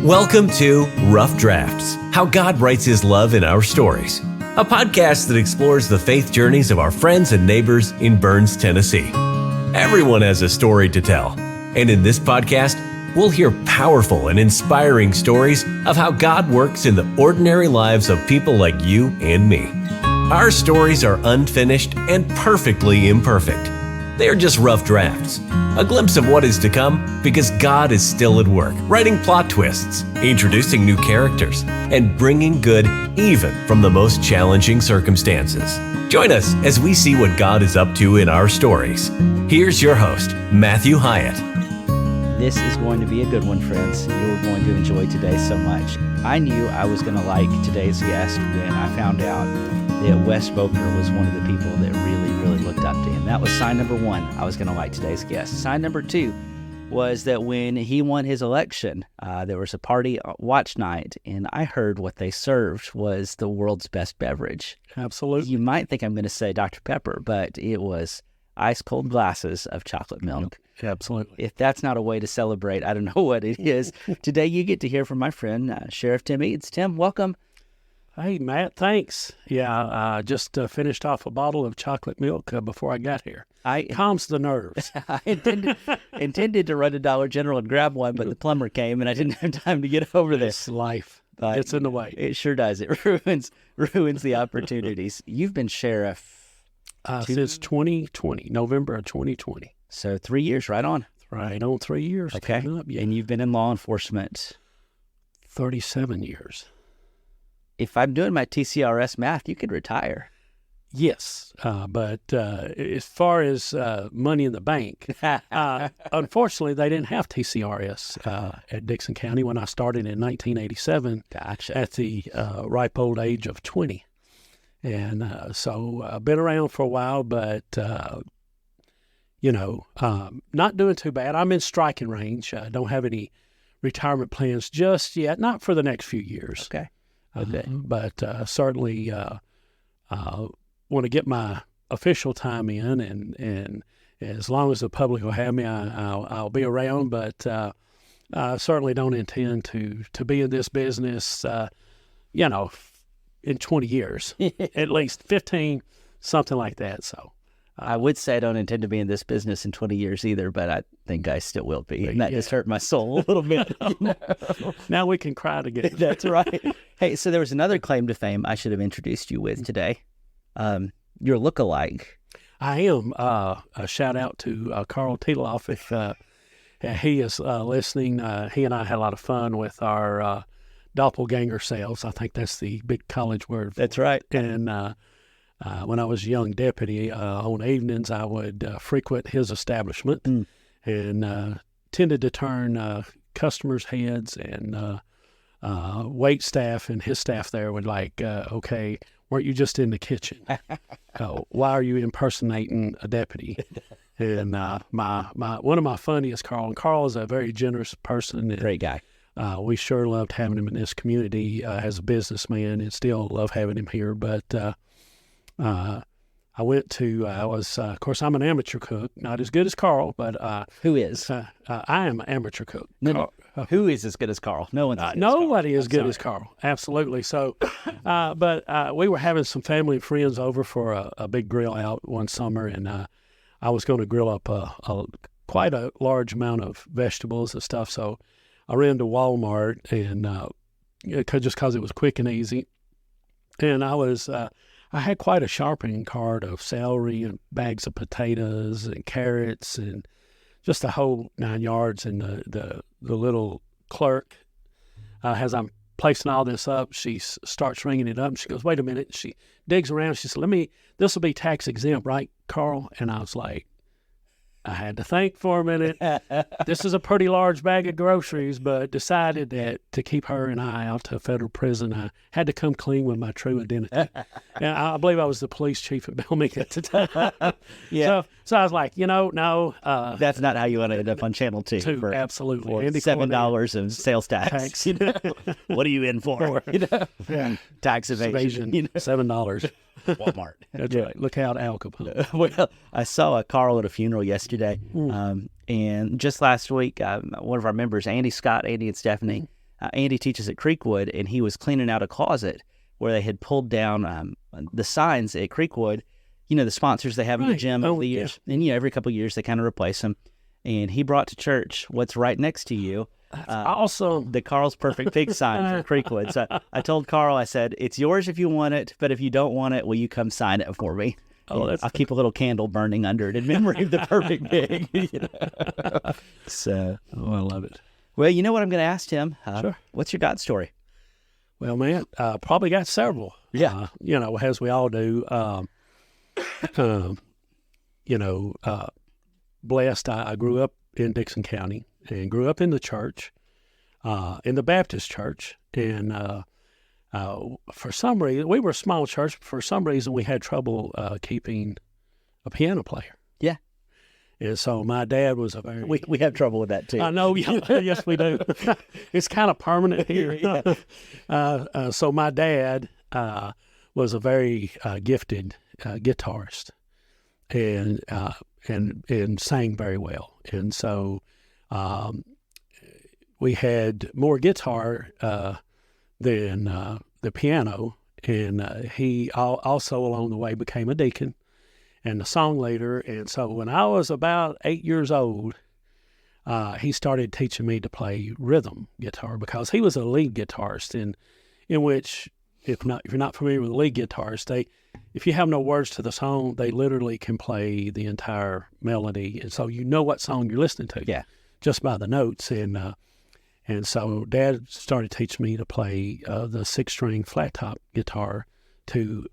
Welcome to Rough Drafts, How God Writes His Love in Our Stories, a podcast that explores the faith journeys of our friends and neighbors in Burns, Tennessee. Everyone has a story to tell, and in this podcast, we'll hear powerful and inspiring stories of how God works in the ordinary lives of people like you and me. Our stories are unfinished and perfectly imperfect. They are just rough drafts, a glimpse of what is to come because God is still at work, writing plot twists, introducing new characters, and bringing good even from the most challenging circumstances. Join us as we see what God is up to in our stories. Here's your host, Matthew Hyatt. This is going to be a good one, friends. You're going to enjoy today so much. I knew I was going to like today's guest when I found out that Wes Boker was one of the people that really looked up to him. That was sign number one. I was going to like today's guest. Sign number two was that when he won his election, there was a party watch night, and I heard what they served was the world's best beverage. Absolutely. You might think I'm going to say Dr. Pepper, but it was ice-cold glasses of chocolate milk. Absolutely. If that's not a way to celebrate, I don't know what it is. Today you get to hear from my friend, Sheriff Tim Eads. Tim, welcome. Hey, Matt, thanks. Yeah, I just finished off a bottle of chocolate milk before I got here. Calms the nerves. I intended to run to Dollar General and grab one, but the plumber came and I didn't have time to get over there. It's life. It's in the way. It sure does. It ruins the opportunities. You've been sheriff since 2020, November of 2020. So 3 years, right on. Right on 3 years. Okay. Up, yeah. And you've been in law enforcement 37 years. If I'm doing my TCRS math, you could retire. Yes, but as far as money in the bank, unfortunately, they didn't have TCRS at Dickson County when I started in 1987. Gotcha. At the ripe old age of 20. And so I've been around for a while, but, not doing too bad. I'm in striking range. I don't have any retirement plans just yet, not for the next few years. Okay. But certainly want to get my official time in, and as long as the public will have me, I'll be around. But I certainly don't intend to be in this business, in 20 years, at least 15, something like that. So I would say I don't intend to be in this business in 20 years either, but I think I still will be. And that just hurt my soul a little bit. Now we can cry together. That's right. Hey, so there was another claim to fame I should have introduced you with today. You're lookalike. I am. A shout out to Carl Teeloff if he is listening. He and I had a lot of fun with our doppelganger sales. I think that's the big college word. That's right. And when I was a young deputy, on evenings I would frequent his establishment and tended to turn customers' heads, and wait staff and his staff there would like, okay, weren't you just in the kitchen? Why are you impersonating a deputy? And one of my funniest, Carl is a very generous person. Great guy. We sure loved having him in this community as a businessman, and still love having him here. But I went to, of course, I'm an amateur cook, not as good as Carl, but who is? I am an amateur cook. No. Who is as good as Carl? No one's nobody as good as Carl. Absolutely. So, but we were having some family and friends over for a big grill out one summer, and I was going to grill up quite a large amount of vegetables and stuff. So I ran to Walmart, and just because it was quick and easy, and I had quite a shopping cart of celery and bags of potatoes and carrots and just the whole 9 yards. And the little clerk, as I'm placing all this up, she starts ringing it up. And she goes, "Wait a minute." She digs around. She said, this will be tax exempt, right, Carl? And I was like, I had to think for a minute. This is a pretty large bag of groceries, but decided that to keep her and I out to federal prison, I had to come clean with my true identity. And I believe I was the police chief at Belmont at the time. Yeah. So I was like, no. That's not how you want to end up on Channel 2. Absolutely. For $7 of sales tax. What are you in for? Tax evasion. $7. Walmart. That's right. Look out, Al Capone. Well, I saw a Carl at a funeral yesterday, and just last week, one of our members, Andy and Stephanie, Andy teaches at Creekwood, and he was cleaning out a closet where they had pulled down the signs at Creekwood, the sponsors they have in the gym over the years. And, every couple of years they kind of replace them. And he brought to church what's right next to you. That's awesome. The Carl's Perfect Pig sign for Creekwood. So I told Carl, I said, it's yours if you want it, but if you don't want it, will you come sign it for me? I'll keep a little candle burning under it in memory of the perfect pig. So, I love it. Well, you know what I'm going to ask Tim? Sure. What's your God story? Well, man, probably got several. Yeah. As we all do. Blessed. I grew up in Dickson County and grew up in the church, in the Baptist church. And for some reason, we were a small church. But for some reason, we had trouble keeping a piano player. Yeah. And so my dad was a very... We have trouble with that, too. I know. Yes, we do. It's kind of permanent here. Yeah. So my dad was a very gifted guitarist and sang very well. And so we had more guitar than the piano. And he also along the way became a deacon and a song leader. And so when I was about 8 years old, he started teaching me to play rhythm guitar because he was a lead guitarist in which, if you're not familiar with a lead guitarist, if you have no words to the song, they literally can play the entire melody. And so you know what song you're listening to just by the notes. And so Dad started teaching me to play the 6-string flat top guitar to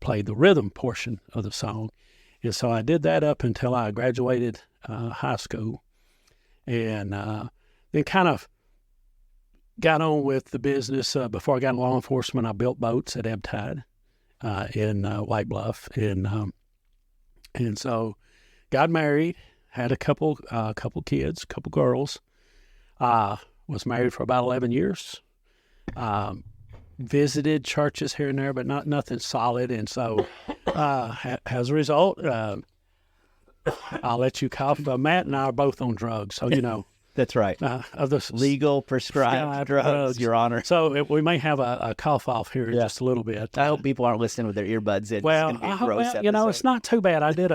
play the rhythm portion of the song. And so I did that up until I graduated high school. And then kind of got on with the business. Before I got in law enforcement, I built boats at ebb tide in White Bluff. And so got married, had a couple kids, couple girls. Was married for about 11 years. Visited churches here and there, but nothing solid. And so as a result, I'll let you cough, but Matt and I are both on drugs. So, That's right. Of the legal prescribed drugs, Your Honor. So we may have a cough off here in just a little bit. I hope people aren't listening with their earbuds in. I hope, it's not too bad. I did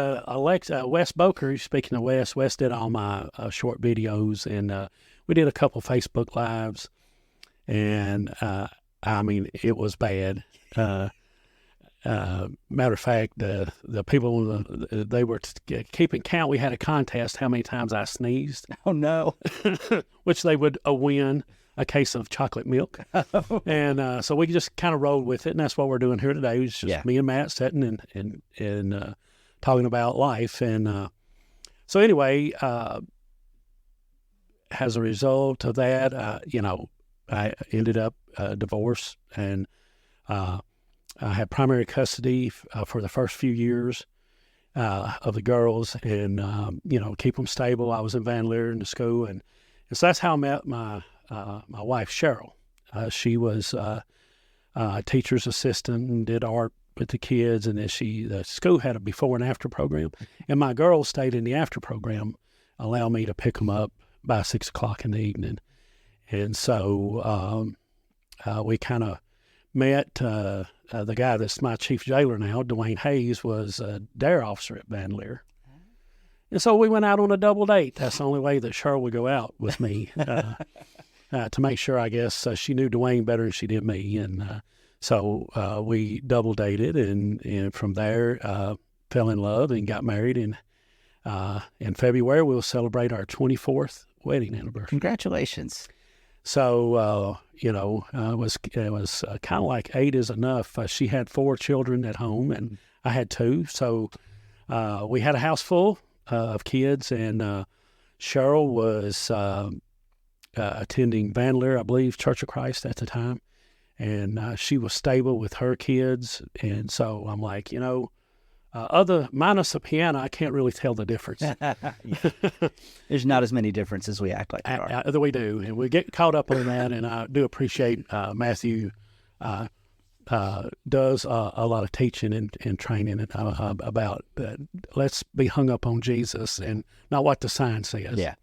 Wes Boker, speaking of Wes did all my short videos, and we did a couple Facebook Lives, and it was bad. Matter of fact, the people, they were keeping count. We had a contest how many times I sneezed. Oh, no. Which they would win a case of chocolate milk. And so we just kind of rolled with it, and that's what we're doing here today. It's just me and Matt sitting and talking about life. And so anyway, as a result of that, I ended up divorced, and I had primary custody for the first few years of the girls, and keep them stable. I was in Van Leeuwen to school, and so that's how I met my wife Cheryl. She was a teacher's assistant and did art with the kids, and then the school had a before and after program, and my girls stayed in the after program, allowed me to pick them up by 6 o'clock in the evening, and so we kind of met. The guy that's my chief jailer now, Dwayne Hayes, was a dare officer at Van Leeuwen. And so we went out on a double date. That's the only way that Cheryl would go out with me, to make sure, I guess, she knew Dwayne better than she did me. And so we double dated, and from there fell in love and got married. And in February, we'll celebrate our 24th wedding anniversary. Congratulations. So, it was kind of like 8 is enough. She had 4 children at home, and I had 2. So we had a house full of kids, and Cheryl was attending Van Leeuwen, I believe, Church of Christ at the time, and she was stable with her kids. And so I'm like, minus a piano, I can't really tell the difference. There's not as many differences we act like there are. We do, and we get caught up on that, and I do appreciate Matthew does a lot of teaching and training about let's be hung up on Jesus and not what the sign says. Yeah.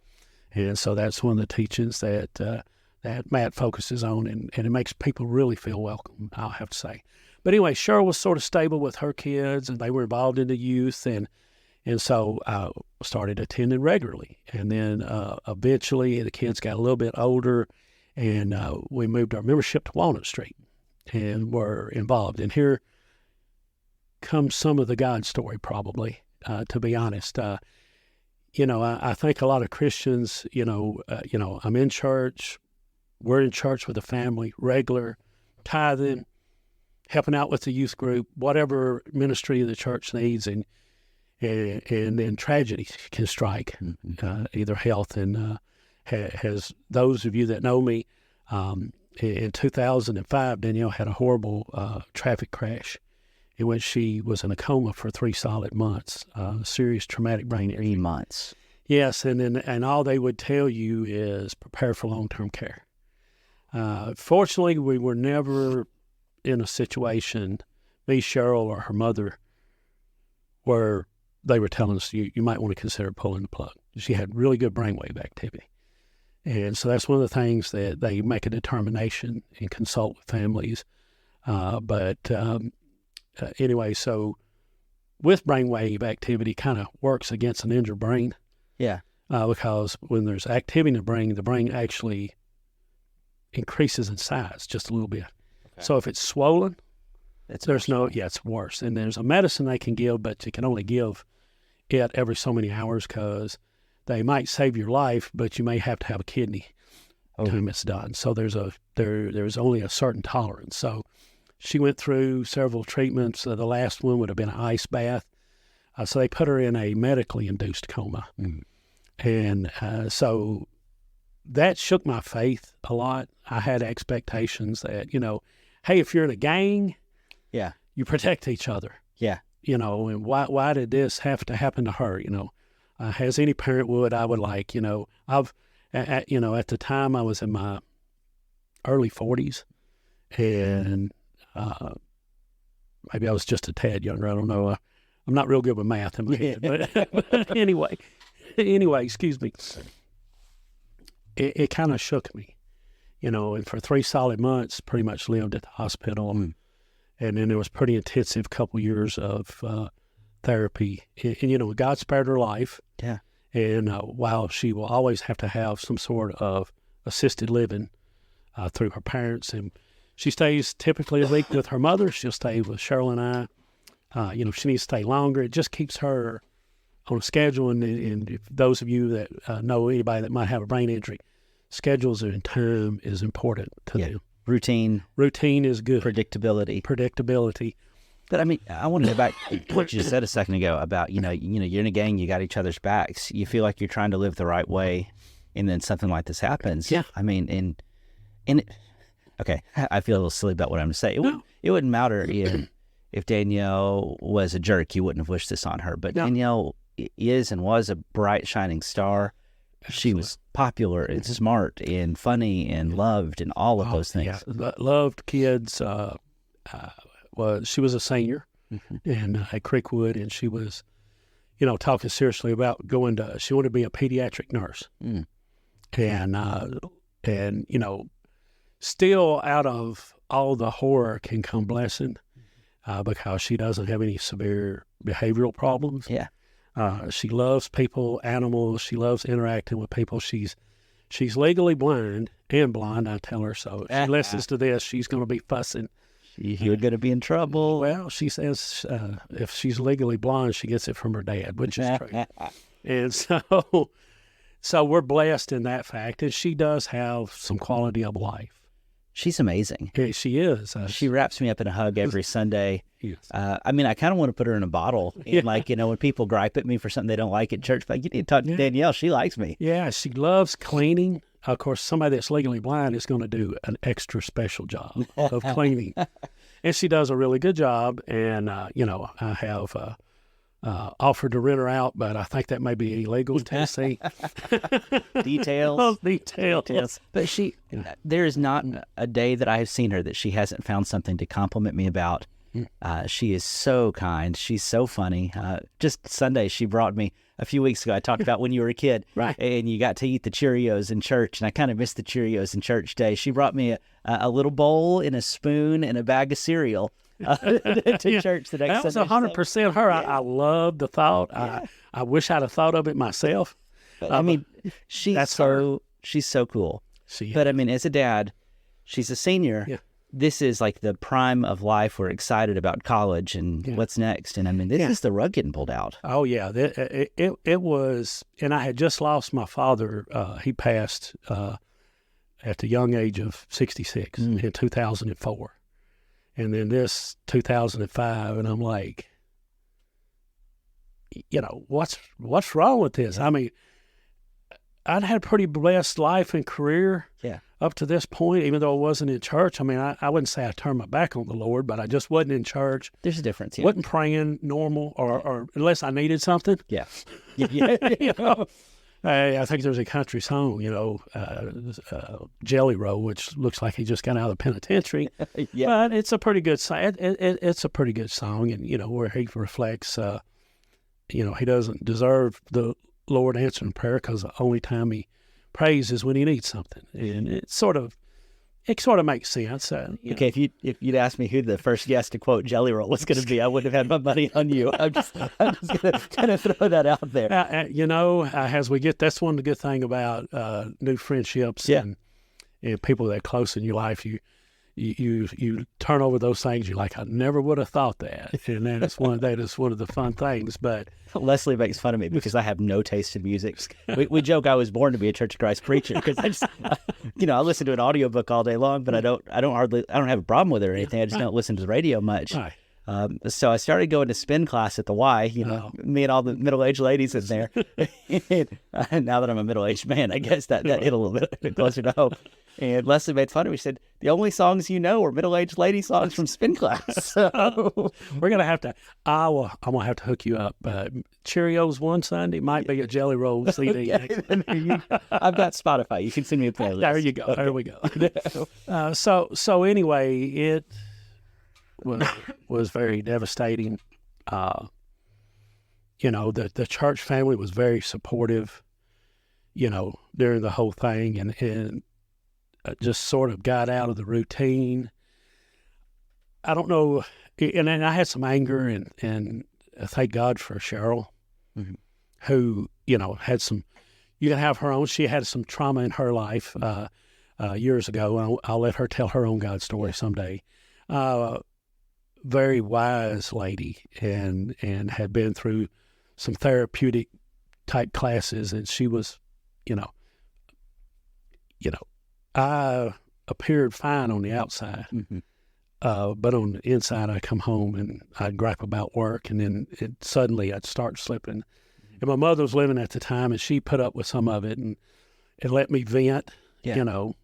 And so that's one of the teachings that that Matt focuses on, and it makes people really feel welcome, I'll have to say. But anyway, Cheryl was sort of stable with her kids, and they were involved in the youth, and so I started attending regularly. And then eventually the kids got a little bit older, and we moved our membership to Walnut Street and were involved. And here comes some of the God story, probably, to be honest. I think a lot of Christians, I'm in church, we're in church with the family, regular, tithing, helping out with the youth group, whatever ministry the church needs, and then tragedy can strike, either health. And has those of you that know me, in 2005, Danielle had a horrible traffic crash in which she was in a coma for 3 solid months, serious traumatic brain injury. 3 months. Yes, and all they would tell you is prepare for long-term care. Fortunately, we were never in a situation, me, Cheryl, or her mother, where they were telling us you might want to consider pulling the plug. She had really good brainwave activity. And so that's one of the things that they make a determination and consult with families. Anyway, so with brainwave activity kind of works against an injured brain. Yeah. Because when there's activity in the brain actually increases in size just a little bit. Okay. So if it's swollen, it's worse. And there's a medicine they can give, but you can only give it every so many hours because they might save your life, but you may have to have a kidney time it's done. So there's only a certain tolerance. So she went through several treatments. The last one would have been an ice bath. So they put her in a medically induced coma. Mm. And so that shook my faith a lot. I had expectations that, hey, if you're in a gang, you protect each other. Yeah. And why did this have to happen to her? As any parent would, I would like, at the time I was in my early 40s, and maybe I was just a tad younger. I don't know. I'm not real good with math in my head, but anyway, excuse me. It kind of shook me, and for 3 solid months, pretty much lived at the hospital. Mm. And then there was pretty intensive couple years of therapy. And God spared her life. Yeah. And while she will always have to have some sort of assisted living through her parents, and she stays typically a week with her mother. She'll stay with Cheryl and I. If she needs to stay longer, it just keeps her on a schedule. And if those of you that know anybody that might have a brain injury, schedules and time is important to them. Routine is good. Predictability. But I mean, I want to go back to what you said a second ago about, you're in a gang, you got each other's backs. You feel like you're trying to live the right way, and then something like this happens. Yeah. I mean, okay, I feel a little silly about what I'm going to say. It wouldn't matter if Danielle was a jerk. You wouldn't have wished this on her. But Danielle is and was a bright, shining star. Absolutely. She was popular and smart and funny and loved and all of those things. Yeah. Loved kids. She was a senior and at Creekwood, and she was, talking seriously about she wanted to be a pediatric nurse. Mm. And still out of all the horror can come blessing because she doesn't have any severe behavioral problems. Yeah. She loves people, animals. She loves interacting with people. She's legally blind and blind, I tell her. So if she listens to this, she's going to be fussing. You're going to be in trouble. Well, she says if she's legally blind, she gets it from her dad, which is true. And so we're blessed in that fact. And she does have some quality of life. She's amazing. Yeah, she is. She wraps me up in a hug every Sunday. Yes. I kind of want to put her in a bottle. And when people gripe at me for something they don't like at church, you need to talk to Danielle. She likes me. Yeah, she loves cleaning. Of course, somebody that's legally blind is going to do an extra special job of cleaning. And she does a really good job. And, I have offered to rent her out, but I think that may be illegal in Tennessee. Details. Details. But there is not a day that I have seen her that she hasn't found something to compliment me about. She is so kind. She's so funny. Just Sunday, she brought me a few weeks ago, I talked about when you were a kid, Right. and you got to eat the Cheerios in church, and I kind of missed the Cheerios in church day. She brought me a little bowl and a spoon and a bag of cereal to church the next That was Sunday. 100% her. I love the thought. I wish I'd have thought of it myself. I mean, she's so cool. But I mean, as a dad, she's a senior. Yeah. This is like the prime of life. We're excited about college and what's next. And I mean, this is the rug getting pulled out. Oh, yeah. It was, and I had just lost my father. He passed at the young age of 66 in 2004. And then this 2005, and I'm like, what's wrong with this? I mean, I'd had a pretty blessed life and career up to this point, even though I wasn't in church. I mean, I wouldn't say I turned my back on the Lord, but I just wasn't in church. There's a difference. Yeah. Wasn't praying normal or unless I needed something. Yeah. I think there's a country song, Jelly Roll, which looks like he just got out of the penitentiary. But it's a pretty good song. It's a pretty good song, and, where he reflects, he doesn't deserve the Lord answering prayer because the only time he prays is when he needs something. And it sort of makes sense. Okay, if you'd asked me who the first guest to quote Jelly Roll was going to be, I wouldn't have had my money on you. I'm just going to kind of throw that out there. As we get, that's one of the good thing about new friendships and people that are close in your life. You turn over those things. You're like, I never would have thought that, and that is one of the fun things. But Leslie makes fun of me because I have no taste in music. We joke I was born to be a Church of Christ preacher because I listen to an audiobook all day long, but I don't have a problem with it or anything. I just don't listen to the radio much. Right. So I started going to spin class at the Y, me and all the middle-aged ladies in there. And now that I'm a middle-aged man, I guess that hit a little bit closer to home. And Leslie made fun of me. She said, the only songs you know are middle-aged lady songs from spin class. So we're going to have to, I'm going to have to hook you up. Cheerios one Sunday might be a Jelly Roll CD. I've got Spotify. You can send me a playlist. There you go. Okay. There we go. So anyway, it was very devastating. The church family was very supportive, during the whole thing, and just sort of got out of the routine. I don't know, and I had some anger, and thank God for Cheryl, who, had some, you can have her own, she had some trauma in her life years ago, and I'll let her tell her own God story someday. Very wise lady, and had been through some therapeutic type classes, and she was, I appeared fine on the outside, but on the inside, I'd come home and I'd gripe about work, and then suddenly I'd start slipping. And my mother was living at the time, and she put up with some of it and let me vent. And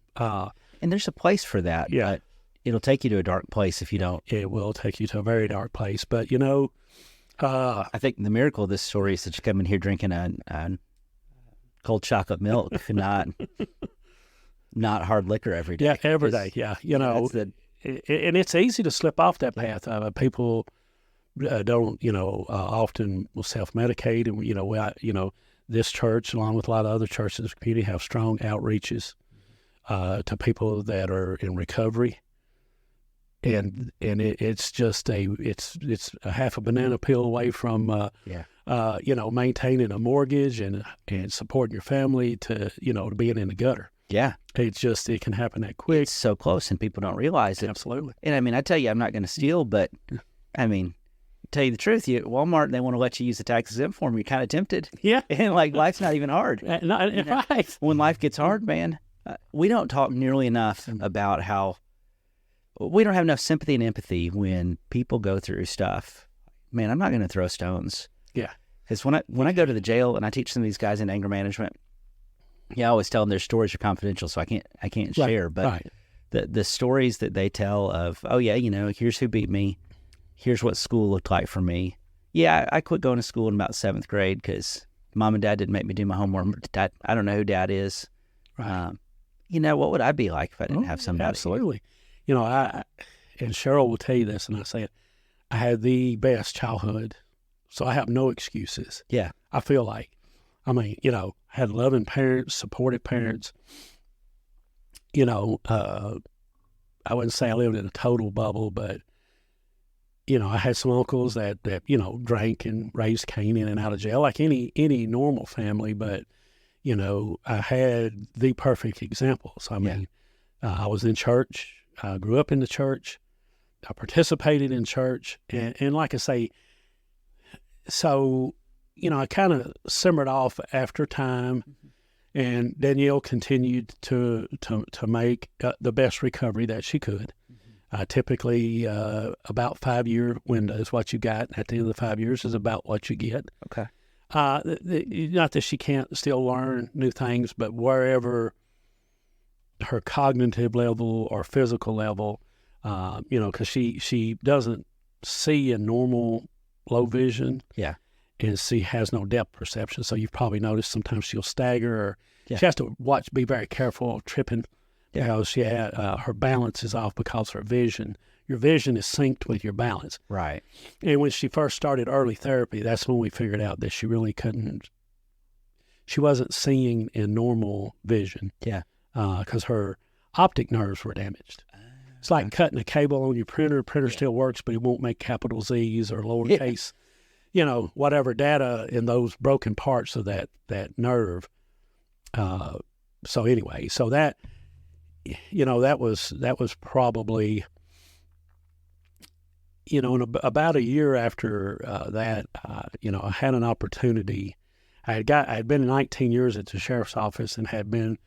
there's a place for that. Yeah. But it'll take you to a dark place if you don't. It will take you to a very dark place. But, I think the miracle of this story is that you come in here drinking a cold chocolate milk, not hard liquor every day. Yeah, every day. Yeah. And it's easy to slip off that path. People don't, often will self-medicate. And, this church, along with a lot of other churches in the community, have strong outreaches to people that are in recovery. And it's just it's a half a banana peel away from maintaining a mortgage and supporting your family to being in the gutter. Yeah, it can happen that quick. It's so close, and people don't realize it. Absolutely. And I mean, I tell you, I'm not going to steal, but I mean, tell you the truth, you at Walmart, they want to let you use the tax exempt form. You're kind of tempted. Yeah, and life's not even hard. Right. When life gets hard, man, we don't talk nearly enough about how. We don't have enough sympathy and empathy when people go through stuff. Man, I'm not going to throw stones. Yeah. Because when I go to the jail and I teach some of these guys in anger management, I always tell them their stories are confidential, so I can't share. But the stories that they tell of, here's who beat me, here's what school looked like for me. Yeah, I quit going to school in about 7th grade because mom and dad didn't make me do my homework. I don't know who dad is. Right. What would I be like if I didn't have somebody? Absolutely. And Cheryl will tell you this, and I say it, I had the best childhood, so I have no excuses. Yeah. I feel like. I mean, had loving parents, supportive parents. I wouldn't say I lived in a total bubble, but, I had some uncles that drank and raised Cain in and out of jail like any normal family. But, I had the perfect examples. I mean, I was in church. I grew up in the church. I participated in church. And like I say, so, I kind of simmered off after time. And Danielle continued to make the best recovery that she could. Typically, about 5-year window is what you got. At the end of the 5 years is about what you get. Okay. Not that she can't still learn new things, but wherever her cognitive level or physical level, because she doesn't see in normal low vision. Yeah. And she has no depth perception. So you've probably noticed sometimes she'll stagger, or she has to be very careful of tripping because she had, her balance is off because her vision. Your vision is synced with your balance. Right. And when she first started early therapy, that's when we figured out that she really she wasn't seeing in normal vision. Yeah. Because her optic nerves were damaged. It's like cutting a cable on your printer. Printer still works, but it won't make capital Z's or lowercase. Whatever data in those broken parts of that nerve. So anyway, so that, that was probably, in about a year after that, I had an opportunity. I had been 19 years at the sheriff's office and had been,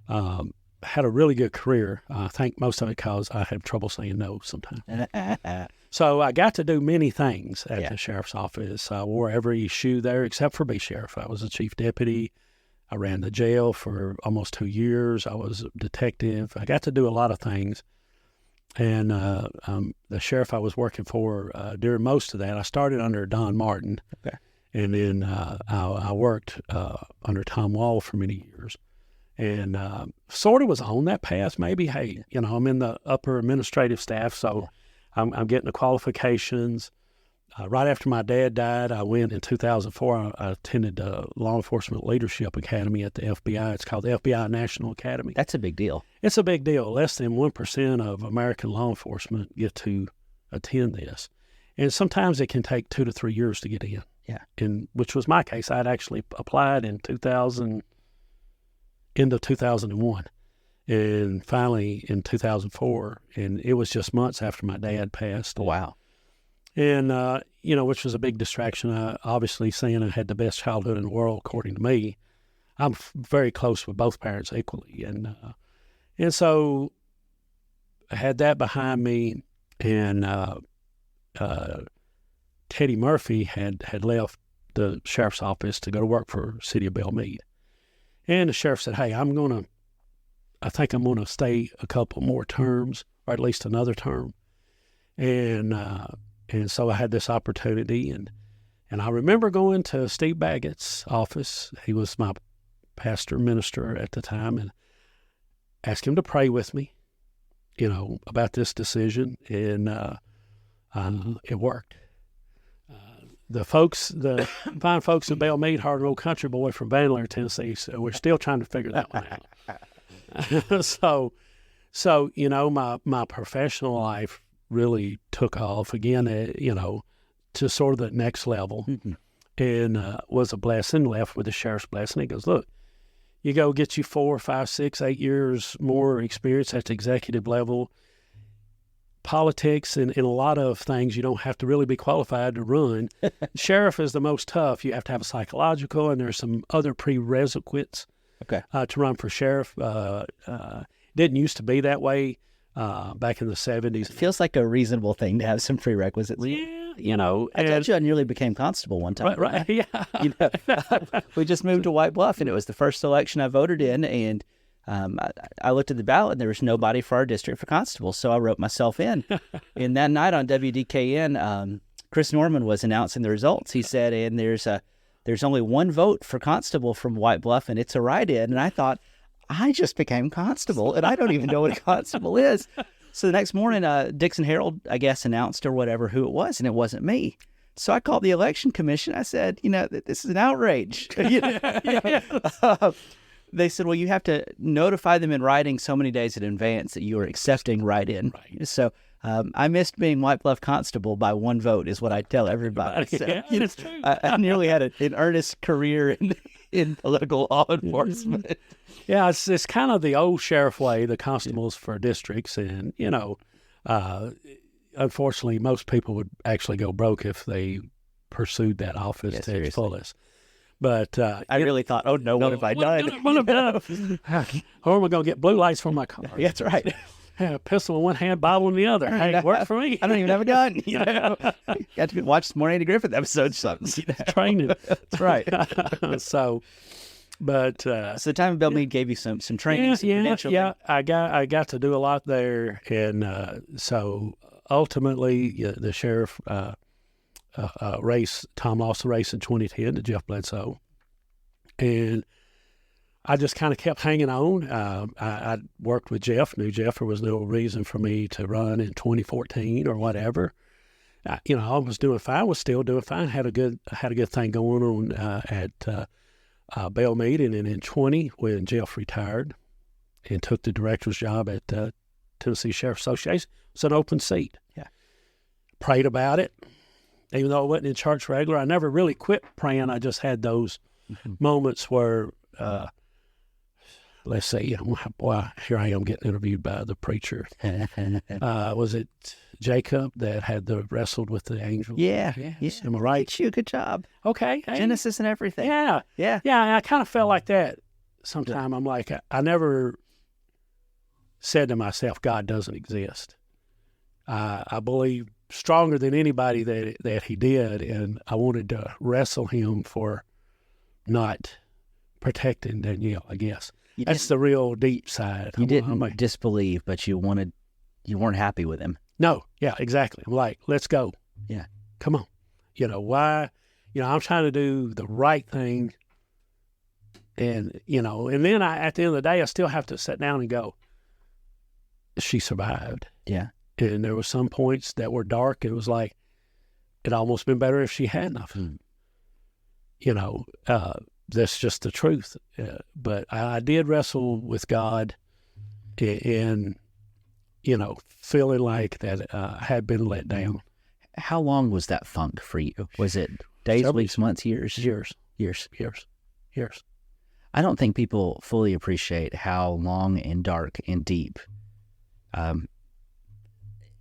had a really good career. I think most of it because I had trouble saying no sometimes. So I got to do many things at the sheriff's office. I wore every shoe there except for be sheriff. I was a chief deputy. I ran the jail for almost 2 years. I was a detective. I got to do a lot of things. And the sheriff I was working for during most of that, I started under Don Martin. Okay. And then I worked under Tom Wall for many years. And sort of was on that path maybe. Hey, I'm in the upper administrative staff, so I'm getting the qualifications. Right after my dad died, I went in 2004. I attended the Law Enforcement Leadership Academy at the FBI. It's called the FBI National Academy. That's a big deal. It's a big deal. Less than 1% of American law enforcement get to attend this. And sometimes it can take 2 to 3 years to get in. Yeah. Which was my case. I'd actually applied in end of 2001. And finally in 2004, and it was just months after my dad passed. Wow. And, which was a big distraction. Obviously, saying I had the best childhood in the world, according to me, I'm very close with both parents equally. And so I had that behind me, and Teddy Murphy had left the sheriff's office to go to work for City of Belmead. And the sheriff said, hey, I think I'm going to stay a couple more terms, or at least another term. And so I had this opportunity, and I remember going to Steve Baggett's office. He was my pastor minister at the time, and asked him to pray with me, about this decision, and it worked. The fine folks in Belmead hired an old country boy from Van Lair, Tennessee, so we're still trying to figure that one out. So my professional life really took off again, to sort of the next level, and was a blessing. Left with the sheriff's blessing. He goes, look, you go get you 4, 5, 6, 8 years more experience at the executive level. Politics and a lot of things you don't have to really be qualified to run. Sheriff is the most tough. You have to have a psychological, and there's some other prerequisites to run for sheriff. Didn't used to be that way. Back in the 70s. It feels like a reasonable thing to have some prerequisites. Yeah, I told you I nearly became constable one time. Right, yeah. We just moved to White Bluff, and it was the first election I voted in, and I looked at the ballot, and there was nobody for our district for constable, so I wrote myself in. And that night on WDKN, Chris Norman was announcing the results. He said, and there's only one vote for constable from White Bluff, and it's a write-in. And I thought, I just became constable, and I don't even know what a constable is. So the next morning, Dickson Herald, I guess, announced or whatever who it was, and it wasn't me. So I called the election commission. I said, this is an outrage. They said, well, you have to notify them in writing so many days in advance that you are accepting write-in. Right. So I missed being White Bluff Constable by one vote is what I tell everybody. So, That's true. I nearly had an earnest career in political law enforcement. Yeah, it's kind of the old sheriff way, the constables for districts. And, unfortunately, most people would actually go broke if they pursued that office to its fullest. But I really thought, oh, no, what have I done? What have I done? Or am I going to get blue lights from my car? Yeah, that's right. Had a pistol in one hand, Bible in the other. Hey, it worked for me. I don't even have a gun. Got to watch some more Andy Griffith episodes. Something. Training. That's right. So the time of Belle Meade gave you some training, some credentialing. Yeah. I got to do a lot there, and so ultimately the sheriff Tom lost the race in 2010 to Jeff Bledsoe, and I just kind of kept hanging on. I worked with Jeff, knew Jeff. There was no reason for me to run in 2014 or whatever. I was doing fine, was still doing fine. Had a good thing going on at Belle Meade, and then in 20 when Jeff retired and took the director's job at Tennessee Sheriff Association, it's an open seat. Yeah, prayed about it. Even though I wasn't in church regular, I never really quit praying. I just had those moments where, let's say, boy, here I am getting interviewed by the preacher. Was it Jacob that had wrestled with the angel? Yeah. Am I right? It's you. Good job. Okay. Hey. Genesis and everything. Yeah. I kind of felt like that sometime. I'm like, I never said to myself, God doesn't exist. I believe stronger than anybody that he did, and I wanted to wrestle him for not protecting Danielle, I guess. That's the real deep side. You didn't disbelieve, but you weren't happy with him. No, yeah, exactly. I'm like, let's go. Yeah. Come on. Why? I'm trying to do the right thing, and, and then at the end of the day, I still have to sit down and go, she survived. Yeah. And there were some points that were dark. It was like, it'd almost been better if she hadn't. That's just the truth. But I did wrestle with God and, feeling like that I had been let down. How long was that funk for you? Was it days, weeks, months, years? Years. I don't think people fully appreciate how long and dark and deep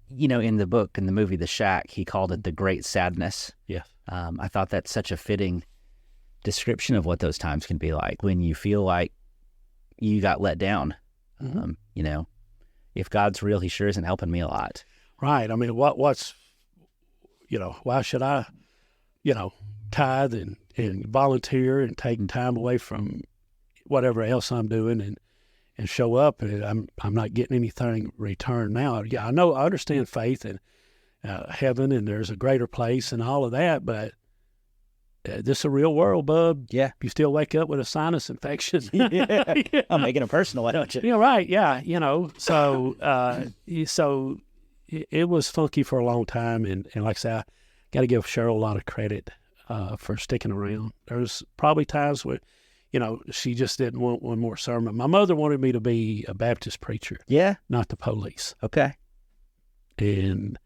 in the book, in the movie The Shack, he called it the great sadness. Yeah. I thought that's such a fitting description of what those times can be like when you feel like you got let down. Mm-hmm. If God's real, he sure isn't helping me a lot. Right. I mean, why should I, tithe and volunteer and take time away from whatever else I'm doing and show up, and I'm not getting anything returned now. Yeah, I understand faith and heaven, and there's a greater place and all of that, but this is a real world, bub. Yeah. You still wake up with a sinus infection. Yeah. I'm making it personal, why don't you? Yeah, right. Yeah, so it was funky for a long time, and like I said, I got to give Cheryl a lot of credit for sticking around. There's probably times where she just didn't want one more sermon. My mother wanted me to be a Baptist preacher. Yeah. Not the police. Okay. And,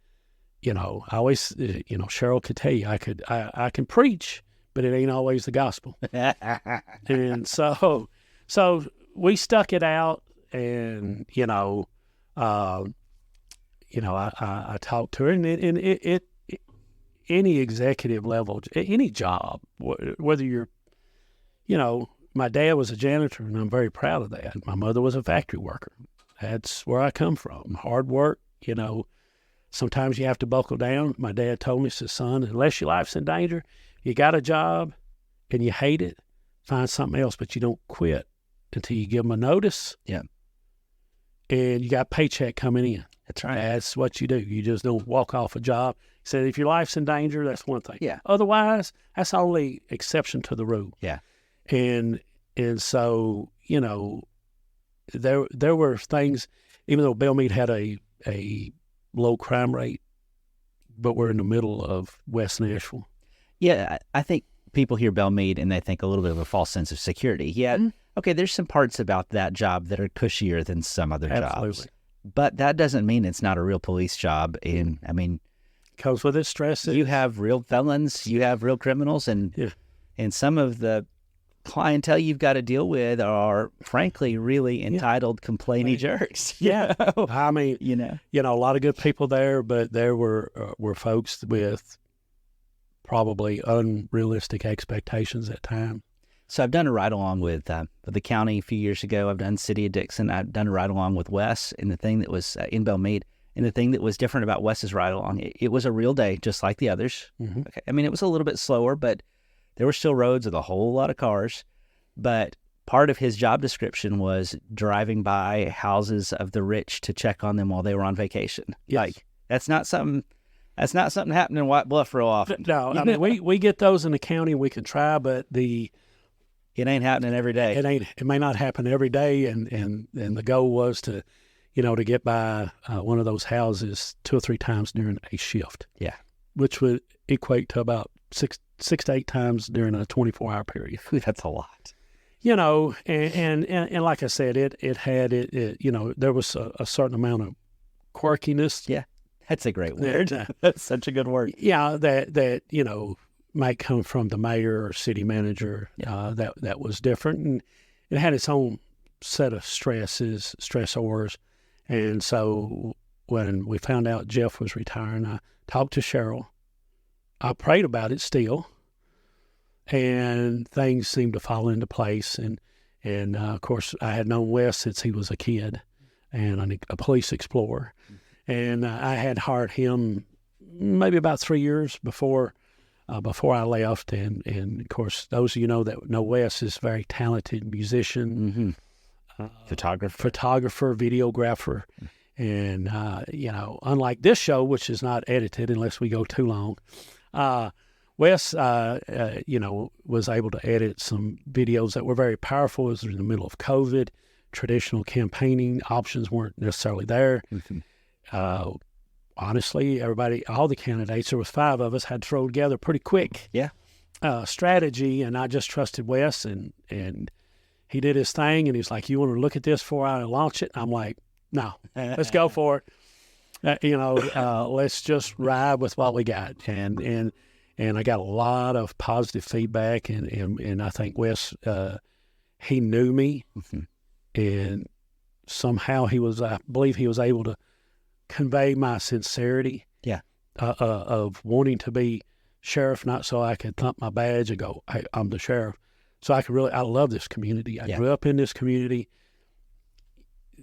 I always, Cheryl could tell you I can preach, but it ain't always the gospel. And so we stuck it out, and, I talked to her, and it any executive level, any job, whether you're, my dad was a janitor, and I'm very proud of that. My mother was a factory worker. That's where I come from. Hard work, sometimes you have to buckle down. My dad told me, he says, son, unless your life's in danger, you got a job and you hate it, find something else, but you don't quit until you give them a notice. Yeah. And you got a paycheck coming in. That's right. That's what you do. You just don't walk off a job. He said, if your life's in danger, that's one thing. Yeah. Otherwise, that's the only exception to the rule. Yeah. And so, there were things, even though Belle Meade had a low crime rate, but we're in the middle of West Nashville. Yeah, I think people hear Belle Meade and they think a little bit of a false sense of security. Yeah, okay, there's some parts about that job that are cushier than some other jobs. But that doesn't mean it's not a real police job. And I mean, comes with its stresses. You have real felons, you have real criminals, and some of the clientele you've got to deal with are, frankly, really entitled, complaining jerks. Yeah, I mean, a lot of good people there, but there were folks with probably unrealistic expectations at times. So I've done a ride-along with the county a few years ago. I've done City of Dickson. I've done a ride-along with Wes, and the thing that was in Belle Meade, and the thing that was different about Wes's ride-along, it was a real day, just like the others. Mm-hmm. Okay. I mean, it was a little bit slower, but there were still roads with a whole lot of cars. But part of his job description was driving by houses of the rich to check on them while they were on vacation. Yes. Like, that's not something happening in White Bluff real often. No, I mean, we get those in the county. We can try, but it ain't happening every day. It may not happen every day, and the goal was to get by one of those houses 2 or 3 times during a shift. Yeah, which would equate to about six to 8 times during a 24-hour period. Ooh, that's a lot. And like I said, it had there was a certain amount of quirkiness. Yeah, that's a great word. That's such a good word. Yeah, that might come from the mayor or city manager. That was different, and it had its own set of stressors. And so when we found out Jeff was retiring, I talked to Cheryl. I prayed about it still, and things seemed to fall into place. And of course, I had known Wes since he was a kid and a police explorer. And I had hired him maybe about 3 years before I left. And of course, those of you that know Wes is a very talented musician, photographer, videographer. And, unlike this show, which is not edited unless we go too long, Wes, was able to edit some videos that were very powerful. It was in the middle of COVID. Traditional campaigning options weren't necessarily there. Mm-hmm. Honestly, all the candidates, there was 5 of us, had to throw together pretty quick strategy, and I just trusted Wes, and he did his thing, and he's like, "You want to look at this before I launch it?" I'm like, "No, let's go for it. Let's just ride with what we got." And I got a lot of positive feedback, and I think Wes, he knew me, and somehow I believe he was able to convey my sincerity of wanting to be sheriff, not so I could thump my badge and go, "Hey, I'm the sheriff." So I love this community. I grew up in this community.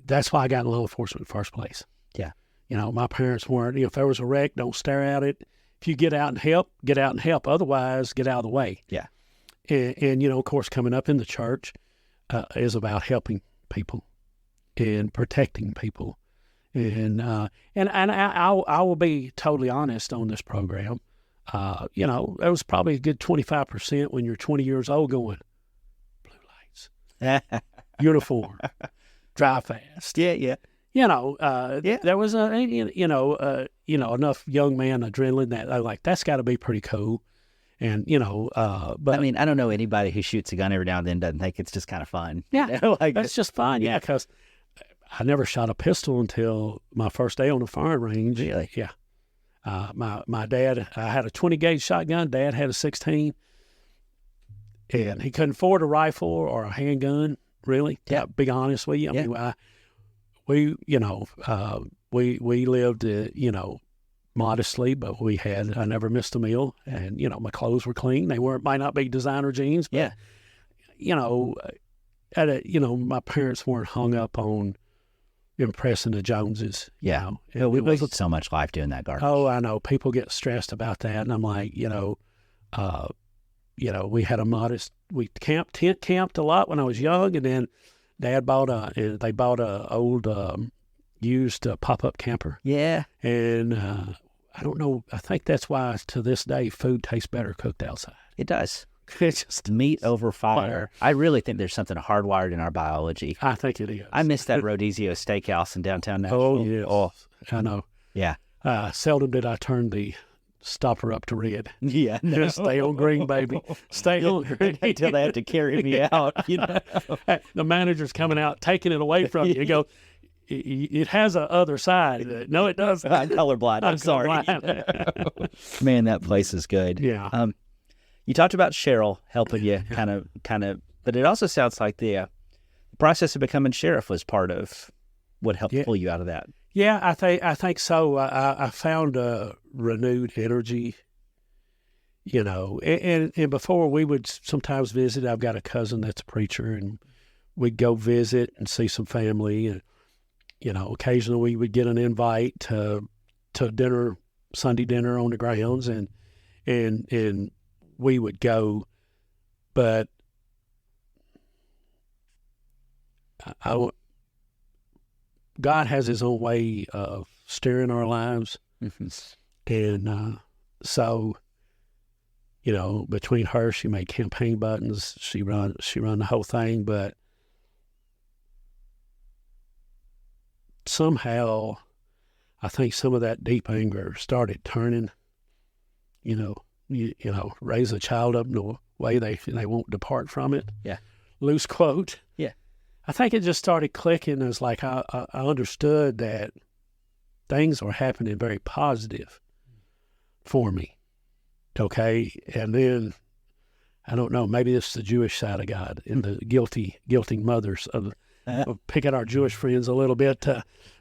That's why I got in law enforcement in the first place. Yeah. My parents weren't, if there was a wreck, don't stare at it. If you get out and help, get out and help. Otherwise, get out of the way. Yeah. And of course, coming up in the church is about helping people and protecting people. And I will be totally honest on this program. There was probably a good 25% when you're 20 years old going, blue lights, uniform, drive fast. Yeah. There was enough young man adrenaline that I like, that's got to be pretty cool. And, but I mean, I don't know anybody who shoots a gun every now and then doesn't think it's just kind of fun. Yeah. That's just fun. Yeah. Because I never shot a pistol until my first day on the firing range. Really? Yeah. My dad, I had a 20 gauge shotgun. Dad had a 16, and he couldn't afford a rifle or a handgun. Really, to be honest with you. I mean, we lived, modestly, but I never missed a meal, and my clothes were clean. They might not be designer jeans, but my parents weren't hung up on impressing the Joneses. Yeah. We wasted so much life doing that garbage. Oh, I know. People get stressed about that. And I'm like, we had we tent camped a lot when I was young. And then Dad bought a old used pop-up camper. Yeah. And I don't know. I think that's why to this day food tastes better cooked outside. It does. It's just meat over fire. I really think there's something hardwired in our biology. I think it is. I miss that Rodizio Steakhouse in downtown Nashville. Oh, yes. Oh, I know. Yeah. Seldom did I turn the stop her up to red. Yeah, no. Stay on green, baby. Stay on green. Until they have to carry me out, The manager's coming out, taking it away from you. You go, it has a other side. No, it doesn't. I'm colorblind. I'm sorry. Man, that place is good. Yeah. You talked about Cheryl helping you kind of, but it also sounds like the process of becoming sheriff was part of what helped pull you out of that. Yeah, I think so. I found a renewed energy, and before we would sometimes visit. I've got a cousin that's a preacher, and we'd go visit and see some family, and occasionally we would get an invite to dinner, Sunday dinner on the grounds, and we would go, but God has his own way of steering our lives. Mm-hmm. And so, between her, she made campaign buttons. She run the whole thing, but somehow I think some of that deep anger started turning, raise a child up in a way they won't depart from it. Yeah. Loose quote. Yeah. I think it just started clicking. It was like I understood that things were happening very positive for me. Okay. And then, I don't know, maybe it's the Jewish side of God and the guilty mothers of picking our Jewish friends a little bit.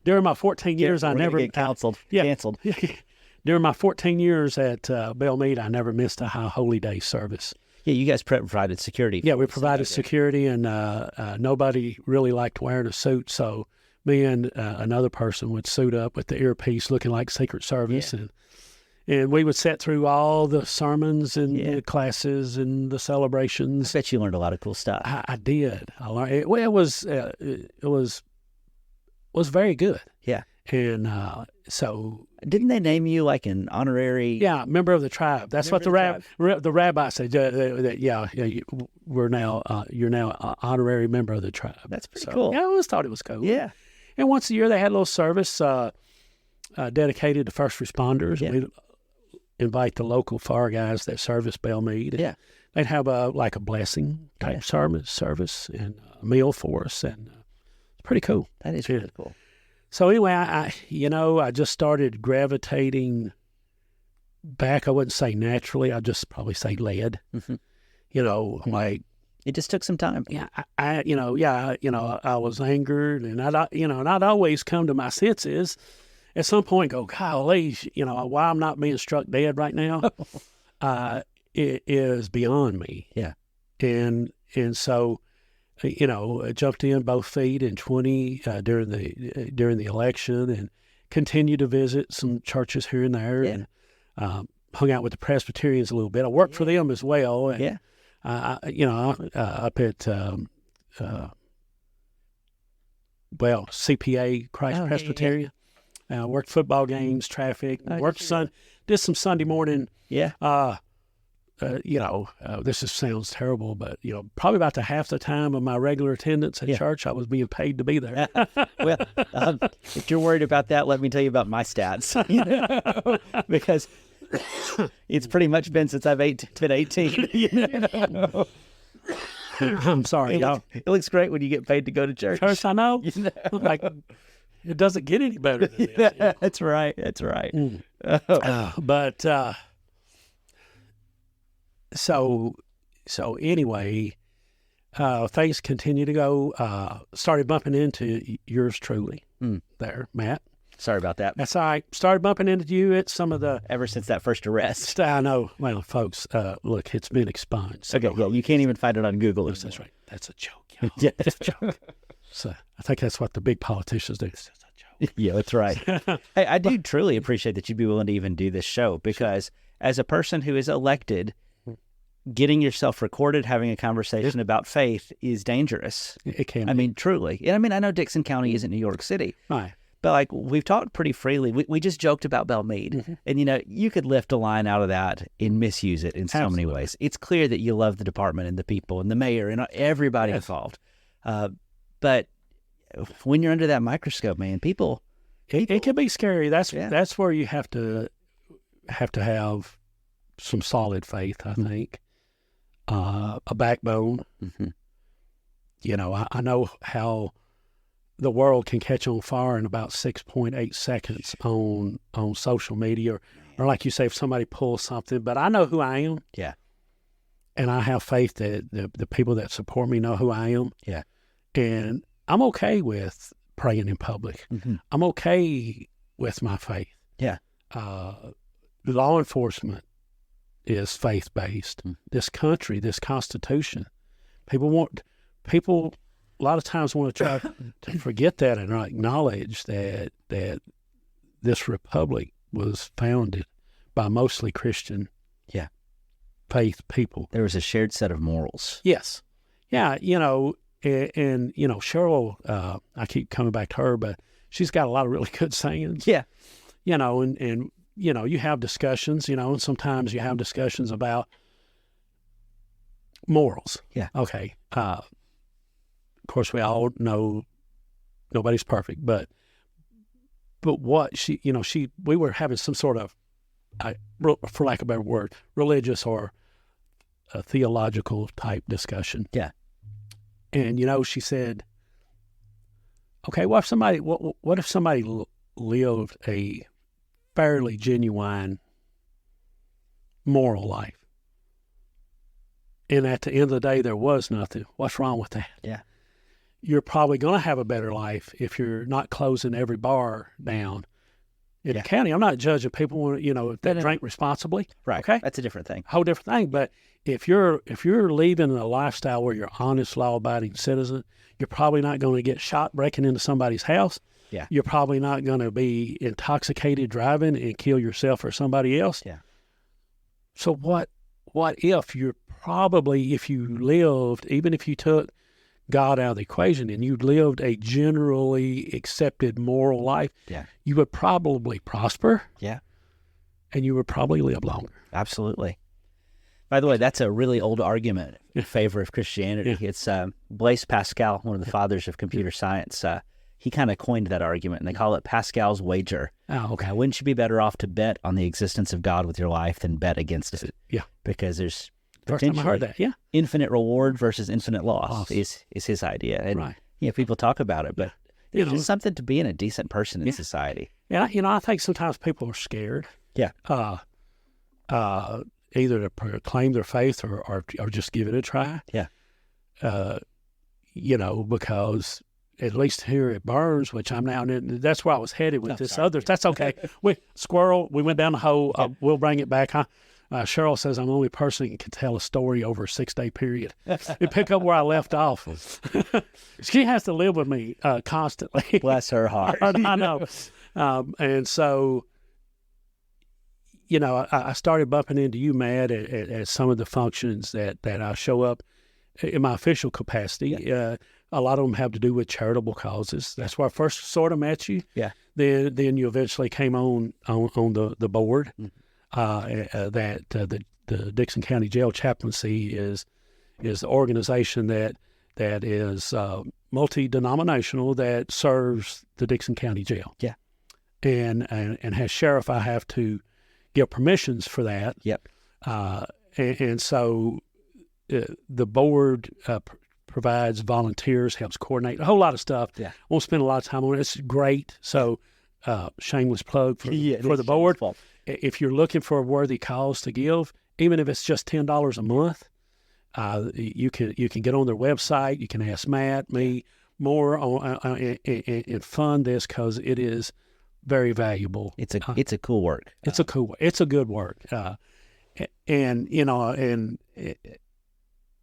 During my 14 years, I never get canceled. During my 14 years at Belle Meade, I never missed a High Holy Day service. Yeah, you guys provided security. Yeah, we provided security, and nobody really liked wearing a suit, so me and another person would suit up with the earpiece looking like Secret Service, and we would sit through all the sermons and the classes and the celebrations. I bet you learned a lot of cool stuff. I did. I learned. It was very good. Yeah. And so... Didn't they name you like an honorary... Yeah, member of the tribe. That's what the rabbi said. You're now an honorary member of the tribe. That's pretty cool. Yeah, I always thought it was cool. Yeah. And once a year they had a little service dedicated to first responders. Yeah. We'd invite the local fire guys that service Belle Meade. Yeah. They'd have a blessing type service and a meal for us, and it's pretty cool. That is really cool. So anyway, I just started gravitating back. I wouldn't say naturally. I'd just probably say led. Mm-hmm. Like it just took some time. Yeah, I was angered, and I'd always come to my senses. At some point, go, golly, why I'm not being struck dead right now, it is beyond me. Yeah, and so. I jumped in both feet in 20 during the election, and continued to visit some churches here and there, and hung out with the Presbyterians a little bit. I worked for them as well. And, up at CPA Christ Presbyterian. Worked football games, traffic. Did some Sunday morning. Yeah. This sounds terrible, but, probably about half the time of my regular attendance at church, I was being paid to be there. Well, if you're worried about that, let me tell you about my stats, because it's pretty much been since I've been 18. I'm sorry, y'all. It looks great when you get paid to go to church. Church, I know. Like, it doesn't get any better than this. That's right. That's right. So anyway, things continue to go. Started bumping into yours truly there, Matt. Sorry about that. That's all right. Started bumping into you at some of the... Ever since that first arrest. I know. Well, folks, look, it's been expunged. So okay, you can't even find it on Google. That's right. That's a joke, y'all. Yeah, that's a joke. So I think that's what the big politicians do. It's a joke. Yeah, that's right. Hey, I do truly appreciate that you'd be willing to even do this show, because as a person who is elected... Getting yourself recorded, having a conversation about faith is dangerous. It can be. I mean, truly. And I know Dickson County isn't New York City. Right. But we've talked pretty freely. We just joked about Belle Meade. Mm-hmm. And, you could lift a line out of that and misuse it in so many ways. It's clear that you love the department and the people and the mayor and everybody involved. But when you're under that microscope, man, people... It can be scary. That's where you have to have to have some solid faith, I think, a backbone. Mm-hmm. You know, I know how the world can catch on fire in about 6.8 seconds on social media, or like you say, if somebody pulls something. But I know who I am. Yeah. And I have faith that the people that support me know who I am. Yeah. And I'm okay with praying in public. Mm-hmm. I'm okay with my faith. Yeah. Law enforcement is faith-based. Mm. This country, this Constitution, people a lot of times want to try to forget that and not acknowledge that this republic was founded by mostly Christian faith people. There was a shared set of morals. Yes. Yeah, you know, and you know, Cheryl, I keep coming back to her, but she's got a lot of really good sayings. Yeah. You know, and you know, you have discussions, you know, and sometimes you have discussions about morals. Yeah. Okay. Of course, we all know nobody's perfect, but what we were having some sort of, for lack of a better word, religious or a theological type discussion. Yeah. And, you know, she said, okay, what if somebody lived a fairly genuine moral life, and at the end of the day there was nothing? What's wrong with that? Yeah. You're probably going to have a better life if you're not closing every bar down in the county. I'm not judging people, you know, that drink responsibly. Right. Okay. That's a different thing. Whole different thing. But if you're leaving a lifestyle where you're honest, law-abiding citizen, you're probably not going to get shot breaking into somebody's house. Yeah. You're probably not going to be intoxicated driving and kill yourself or somebody else. Yeah. So what if if you lived, even if you took God out of the equation and you lived a generally accepted moral life, you would probably prosper. Yeah. And you would probably live longer. Absolutely. By the way, that's a really old argument in favor of Christianity. Yeah. It's Blaise Pascal, one of the fathers of computer science. He kind of coined that argument, and they call it Pascal's wager. Oh, okay. Wouldn't you be better off to bet on the existence of God with your life than bet against it? Yeah. Because there's First time I heard that. Yeah. infinite reward versus infinite loss is his idea. And right. people talk about it, but You there's know, just something to being a decent person in society. Yeah, you know, I think sometimes people are scared. Yeah. Either to proclaim their faith or just give it a try. Yeah. You know, because at least here at Burns, which I'm now in, that's where I was headed with this others. That's okay. We went down the hole. We'll bring it back. Huh? Cheryl says I'm the only person that can tell a story over a 6-day period. You pick up where I left off. She has to live with me constantly. Bless her heart. I know. And so, you know, I started bumping into you, Matt, at some of the functions that I show up in my official capacity. Yeah. A lot of them have to do with charitable causes. That's where I first sort of met you. Yeah. Then you eventually came on the board. Mm-hmm. The Dickson County Jail Chaplaincy is the organization that is multi-denominational that serves the Dickson County Jail. Yeah. And as sheriff, I have to get permissions for that. Yep. And so the board provides volunteers, helps coordinate, a whole lot of stuff. Yeah. Won't spend a lot of time on it. It's great. So shameless plug for the board. If you're looking for a worthy cause to give, even if it's just $10 a month, you can get on their website. You can ask Matt, me, more and fund this because it is very valuable. It's a cool work. It's a good work. And you know, and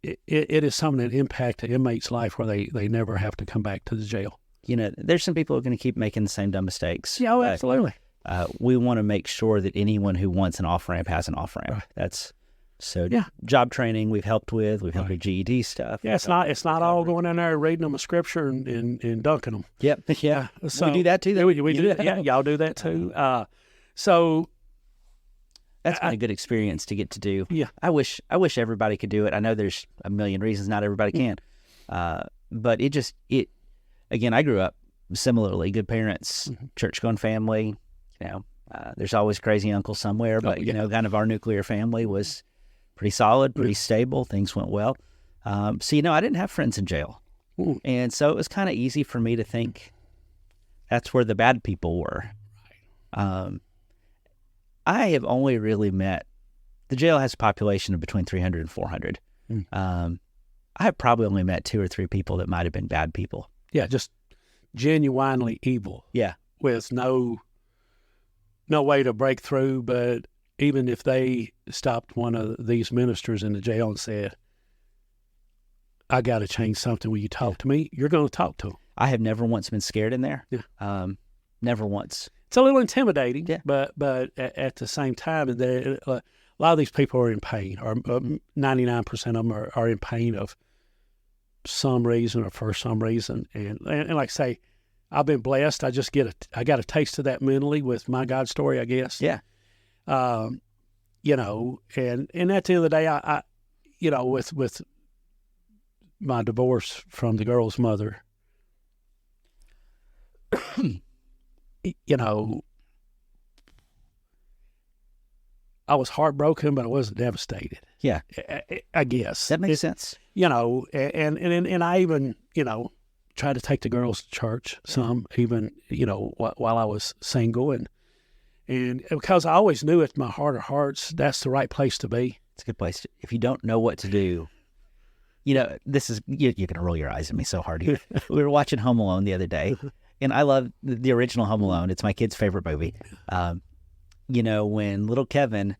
it is something that impacts the inmate's life where they never have to come back to the jail. You know, there's some people who are going to keep making the same dumb mistakes. Yeah, absolutely. We want to make sure that anyone who wants an off-ramp has an off-ramp. Right. That's so. Yeah. Job training we've helped with. We've helped with GED stuff. Yeah, it's not all going in there reading them a scripture and dunking them. Yep. Yeah. So we do that too. We do that. Yeah, y'all do that too. So that's been a good experience to get to do. Yeah. I wish everybody could do it. I know there's a million reasons not everybody can. But again, I grew up similarly, good parents, church-going family, you know, There's always crazy uncle somewhere, but you know, kind of our nuclear family was pretty solid, pretty stable. Things went well. So, you know, I didn't have friends in jail. Ooh. And so it was kind of easy for me to think that's where the bad people were. I have only really met, the jail has a population of between 300 and 400. I have probably only met 2 or 3 people that might have been bad people. Yeah, just genuinely evil. Yeah. With no way to break through, but even if they stopped one of these ministers in the jail and said, I got to change something, will you talk to me? You're going to talk to them. I have never once been scared in there. Yeah. Never once. It's a little intimidating, yeah. but at the same time, a lot of these people are in pain, or 99% of them are in pain of some reason or for some reason. And like I say, I've been blessed. I got a taste of that mentally with my God story, I guess. Yeah. You know, and at the end of the day, I you know, with my divorce from the girl's mother, you know, I was heartbroken, but I wasn't devastated. Yeah. I guess. That makes sense. You know, and I even, you know, tried to take the girls to church some, even, you know, while I was single. And because I always knew in my heart of hearts, that's the right place to be. It's a good place. If you don't know what to do, you know, this is, you're going to roll your eyes at me so hard. We were watching Home Alone the other day, and I love the original Home Alone. It's my kid's favorite movie. You know, when little Kevin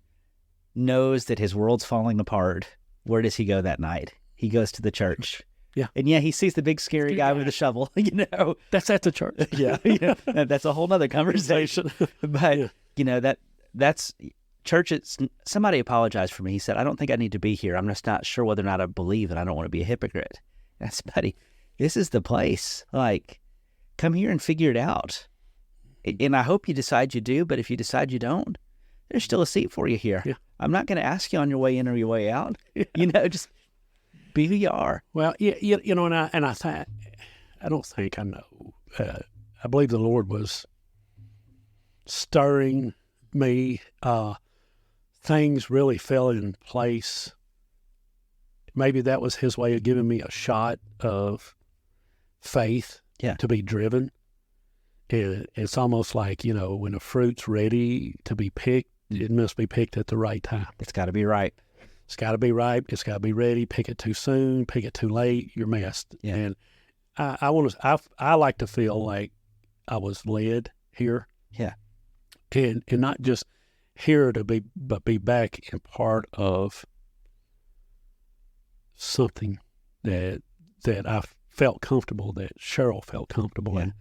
knows that his world's falling apart, where does he go that night? He goes to the church. Yeah. And yeah, he sees the big scary guy with the shovel, you know. That's at the church. Yeah. That's a whole nother conversation. But, you know, that's church. Somebody apologized for me. He said, I don't think I need to be here. I'm just not sure whether or not I believe, and I don't want to be a hypocrite. That's, buddy, this is the place. Like, come here and figure it out. And I hope you decide you do, but if you decide you don't, there's still a seat for you here. Yeah. I'm not going to ask you on your way in or your way out. You know, just be who you are. Well, you know, and I don't think I know. I believe the Lord was stirring me. Things really fell in place. Maybe that was His way of giving me a shot of faith to be driven. It's almost like, you know, when a fruit's ready to be picked, it must be picked at the right time. It's got to be right. It's got to be ripe. It's got to be ready. Pick it too soon. Pick it too late. You're messed. Yeah. And I like to feel like I was led here. Yeah. And not just here but be back in part of something that I felt comfortable, that Cheryl felt comfortable in.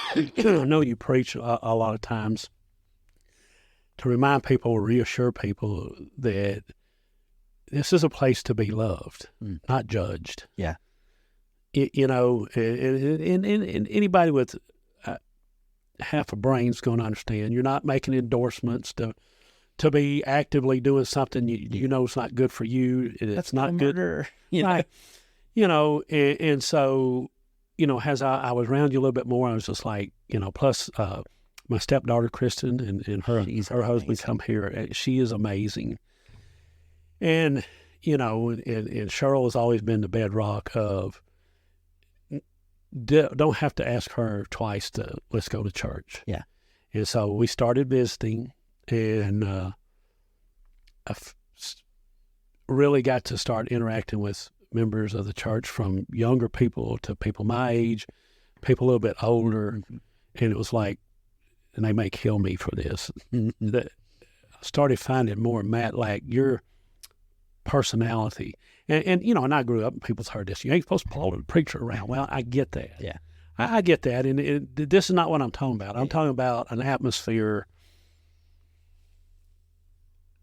I know you preach a lot of times to remind people, reassure people that this is a place to be loved, not judged. Yeah. You know, and anybody with half a brain's going to understand. You're not making endorsements to be actively doing something you know is not good for you. It's not good. You know? Right. You know, and so, you know, as I was around you a little bit more, I was just like, you know, plus my stepdaughter, Kristen, and her husband come here. She is amazing. And, you know, and Cheryl has always been the bedrock of don't have to ask her twice to let's go to church. Yeah. And so we started visiting, and I really got to start interacting with members of the church, from younger people to people my age, people a little bit older. Mm-hmm. And it was like, and they may kill me for this, that I started finding more, Matt, like your personality. And you know, and I grew up and people's heard this. You ain't supposed to follow the preacher around. Well, I get that. Yeah. I get that. And this is not what I'm talking about. I'm talking about an atmosphere,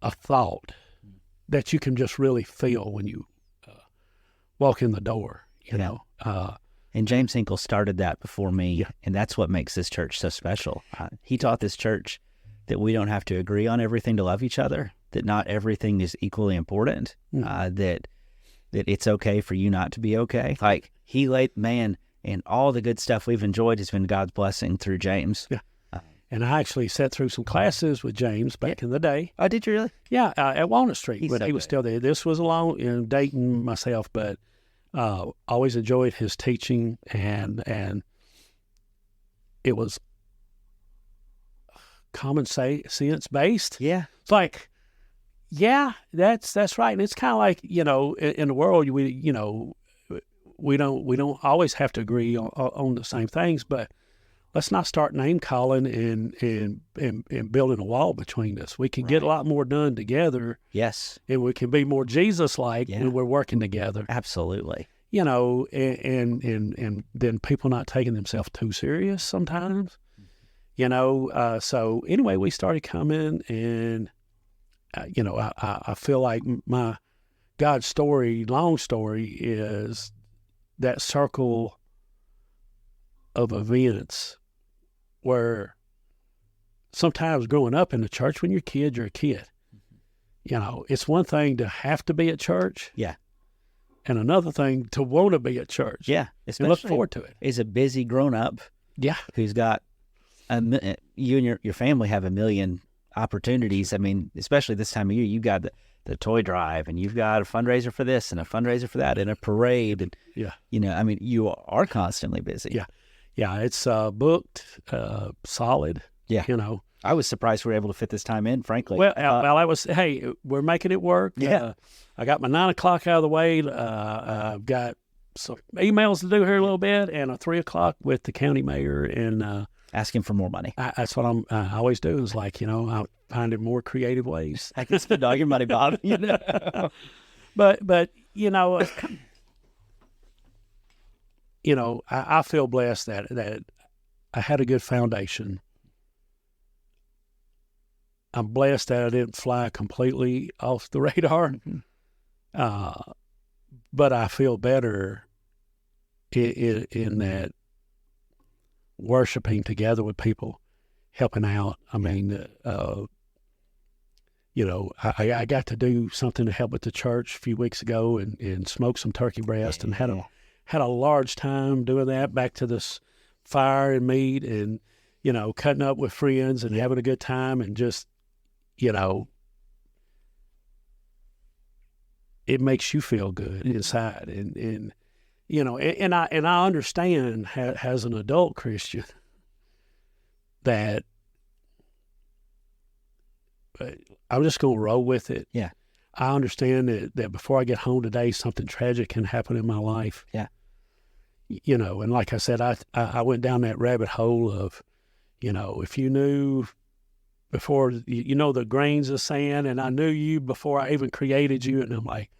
a thought that you can just really feel when you walk in the door, you know. And James Hinkle started that before me, and that's what makes this church so special. He taught this church that we don't have to agree on everything to love each other, that not everything is equally important, that it's okay for you not to be okay. Like, he laid, man, and all the good stuff we've enjoyed has been God's blessing through James. Yeah. And I actually sat through some classes with James back in the day. Oh, did you really? Yeah, at Walnut Street, but so he was good. still there. This was along in Dayton myself, but always enjoyed his teaching, and it was common sense based. Yeah. It's like, yeah, that's right. And it's kind of like, in the world, we don't always have to agree on the same things, but let's not start name calling and building a wall between us. We can get a lot more done together. Yes. And we can be more Jesus-like when we're working together. Absolutely. And then people not taking themselves too serious sometimes. So anyway, we started coming, and I feel like my God's story, long story, is that circle of events where sometimes growing up in the church, when you're a kid, you're a kid. It's one thing to have to be at church. Yeah. And another thing to want to be at church. Yeah. And look forward to it. Is a busy grown-up. Yeah. Who's got, you and your family have a million opportunities. I mean, especially this time of year, you got the toy drive, and you've got a fundraiser for this and a fundraiser for that and a parade. And, you are constantly busy. Yeah. Yeah, it's booked, solid. Yeah. I was surprised we were able to fit this time in, frankly. Well, hey, we're making it work. Yeah. I got my 9 o'clock out of the way. I've got some emails to do here a little bit, and a 3 o'clock with the county mayor. And asking for more money. That's what I always do, is like, I'm finding more creative ways. I can spend all your money, Bob. But I feel blessed that I had a good foundation. I'm blessed that I didn't fly completely off the radar. But I feel better in that worshiping together with people, helping out. I mean, I got to do something to help with the church a few weeks ago, and smoke some turkey breast, and had a large time doing that, back to this fire and meat, and, cutting up with friends and having a good time, and just, it makes you feel good inside. And I understand as an adult Christian that I'm just going to roll with it. Yeah. I understand that before I get home today, something tragic can happen in my life. Yeah. And like I said, I went down that rabbit hole of, if you knew before, the grains of sand, and I knew you before I even created you, and I'm like,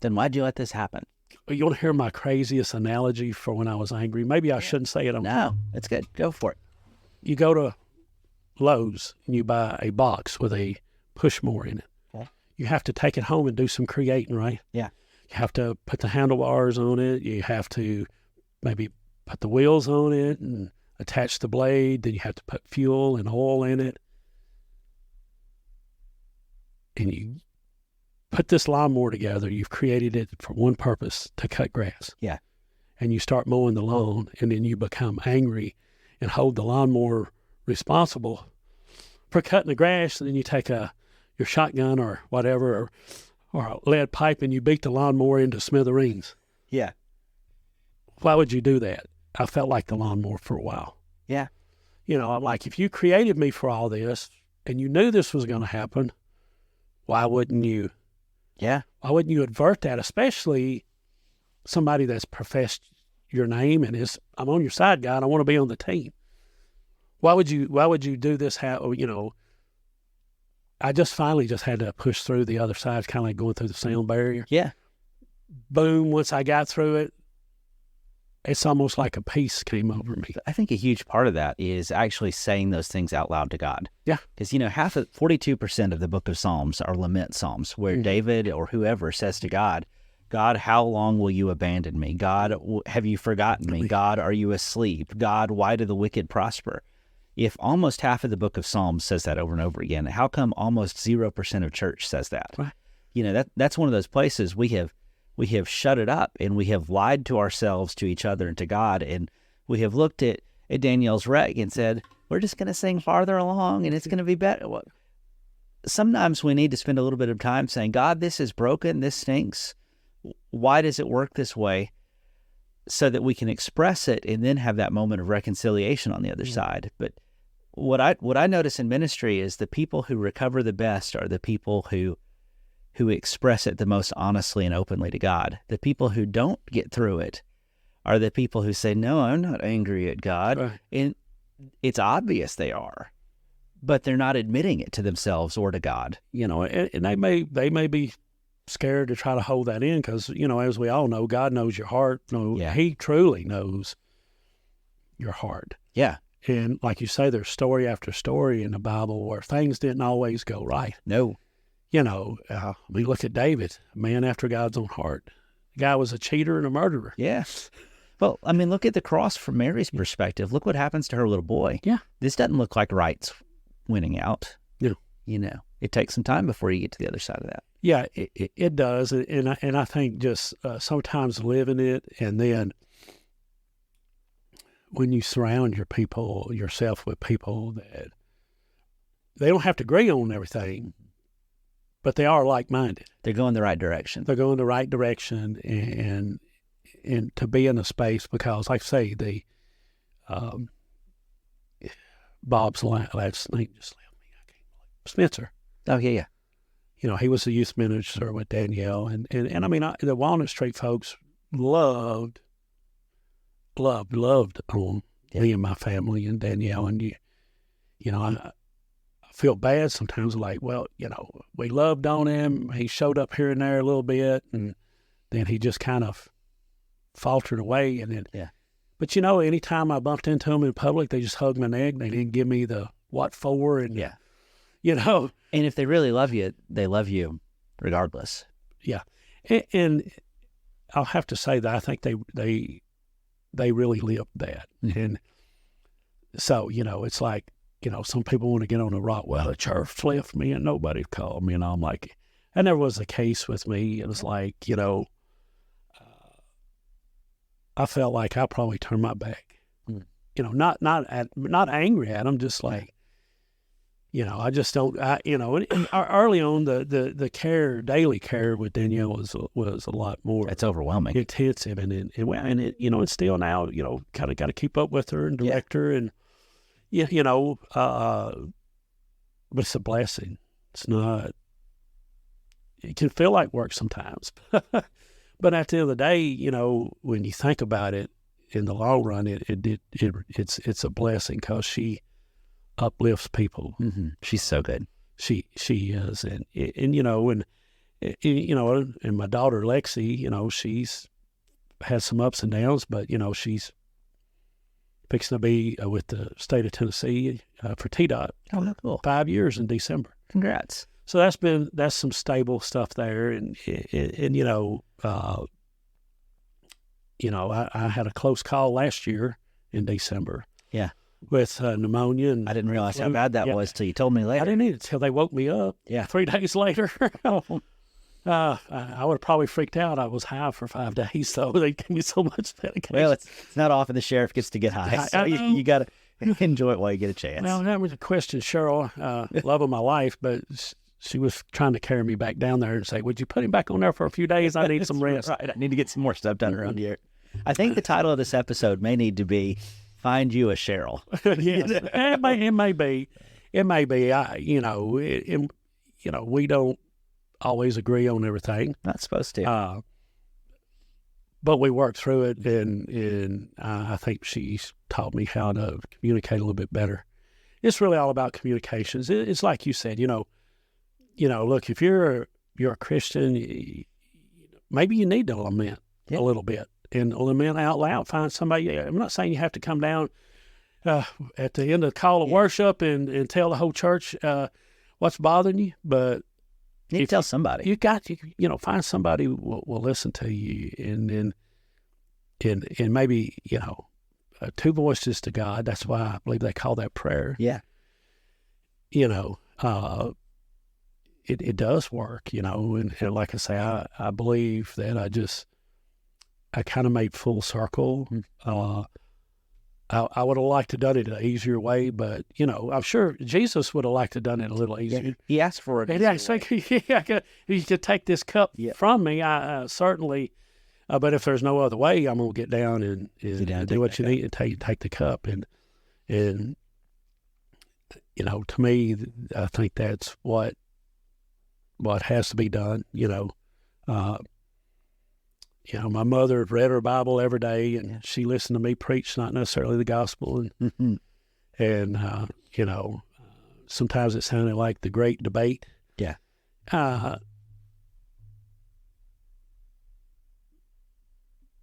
then why'd you let this happen? You want to hear my craziest analogy for when I was angry? Maybe I shouldn't say it. No, it's good. Go for it. You go to Lowe's and you buy a box with a pushmower in it. Okay. You have to take it home and do some creating, right? Yeah. You have to put the handlebars on it. You have to maybe put the wheels on it and attach the blade. Then you have to put fuel and oil in it. And you put this lawnmower together. You've created it for one purpose, to cut grass. Yeah. And you start mowing the lawn, and then you become angry and hold the lawnmower responsible for cutting the grass. And then you take your shotgun or whatever, or a lead pipe, and you beat the lawnmower into smithereens. Yeah. Why would you do that? I felt like the lawnmower for a while. Yeah. I'm like, if you created me for all this and you knew this was going to happen, why wouldn't you? Yeah. Why wouldn't you avert that? Especially somebody that's professed your name and is, I'm on your side, God. I want to be on the team. Why would you do this? I just finally had to push through the other side. It's kind of like going through the sound barrier. Yeah. Boom. Once I got through it, it's almost like a peace came over me. I think a huge part of that is actually saying those things out loud to God. Yeah. Because, 42% of the book of Psalms are lament Psalms, where David or whoever says to God, God, how long will you abandon me? God, have you forgotten me? God, are you asleep? God, why do the wicked prosper? If almost half of the book of Psalms says that over and over again, how come almost 0% of church says that? Right. That's one of those places we have shut it up, and we have lied to ourselves, to each other, and to God, and we have looked at Danielle's wreck and said, we're just going to sing farther along and it's going to be better. Well, sometimes we need to spend a little bit of time saying, God, this is broken. This stinks. Why does it work this way? So that we can express it and then have that moment of reconciliation on the other side. But what I notice in ministry is the people who recover the best are the people who express it the most honestly and openly to God. The people who don't get through it are the people who say, no, I'm not angry at God. Right. And it's obvious they are, but they're not admitting it to themselves or to God. And they may be scared to try to hold that in because, as we all know, God knows your heart. No, Yeah. He truly knows your heart. Yeah. And like you say, there's story after story in the Bible where things didn't always go right. No. We look at David, a man after God's own heart. The guy was a cheater and a murderer. Yeah. Well, look at the cross from Mary's perspective. Look what happens to her little boy. Yeah. This doesn't look like right's winning out. No. It takes some time before you get to the other side of that. Yeah, it does. And I think just sometimes living it, and then when you surround yourself with people that they don't have to agree on everything, but they are like-minded. They're going the right direction. They're going the right direction, and to be in a space, because like I say, the Bob's last name just left me. I can't believe Spencer. Oh, yeah. He was a youth minister with Danielle, and the Walnut Street folks loved on me and my family and Danielle, and I feel bad sometimes. Like, well, we loved on him. He showed up here and there a little bit, and then he just kind of faltered away. And then, yeah. But anytime I bumped into him in public, they just hugged my neck. They didn't give me the what for, and yeah. And if they really love you, they love you regardless. Yeah. And I'll have to say that I think they really lived that. Mm-hmm. And so, it's like, some people want to get on the rock. Well, the church left me and nobody called me. And I'm like, that never was the case with me. It was like, I felt like I probably turned my back. Not angry at them, just like, I just don't. And early on, the care, daily care with Danielle was a lot more. It's overwhelming, intensive, and it's still now. Kind of got to keep up with her and direct her, and but it's a blessing. It's not. It can feel like work sometimes, but at the end of the day, when you think about it, in the long run, it's a blessing because she uplifts people. Mm-hmm. She's so good. She is, and my daughter Lexi, she's had some ups and downs, but she's fixing to be with the state of Tennessee for TDOT. Oh, cool. 5 years in December. Congrats. So that's some stable stuff there, and I had a close call last year in December. Yeah. With pneumonia. And I didn't realize how bad that was till you told me later. I didn't need it till they woke me up. Yeah. 3 days later. I would have probably freaked out. I was high for 5 days, so they gave me so much medication. Well, it's not often the sheriff gets to get high, so you got to enjoy it while you get a chance. Well, that was a question, Cheryl, love of my life, but she was trying to carry me back down there and say, would you put him back on there for a few days? I need some rest. Right. I need to get some more stuff done around here. I think the title of this episode may need to be Find You a Cheryl. Yes, it may be. We don't always agree on everything. Not supposed to. But we work through it, and I think she's taught me how to communicate a little bit better. It's really all about communications. It's like you said, look, if you're a Christian, maybe you need to lament a little bit. And lament out loud. Find somebody. I'm not saying you have to come down at the end of the call of worship and tell the whole church what's bothering you. But you need to tell somebody. You got to, find somebody who will listen to you, and maybe 2 voices to God. That's why I believe they call that prayer. Yeah. It does work. And like I say, I believe that I kind of made full circle I would have liked to done it an easier way, but I'm sure Jesus would have liked to done it a little easier. Yeah, he asked for it. Yeah, it's like, you could take this cup from me. I certainly, but if there's no other way, I'm gonna get down and do what you need and take the cup. And to me, I think that's what has to be done. My mother read her Bible every day, and she listened to me preach, not necessarily the gospel. And sometimes it sounded like the great debate. Yeah.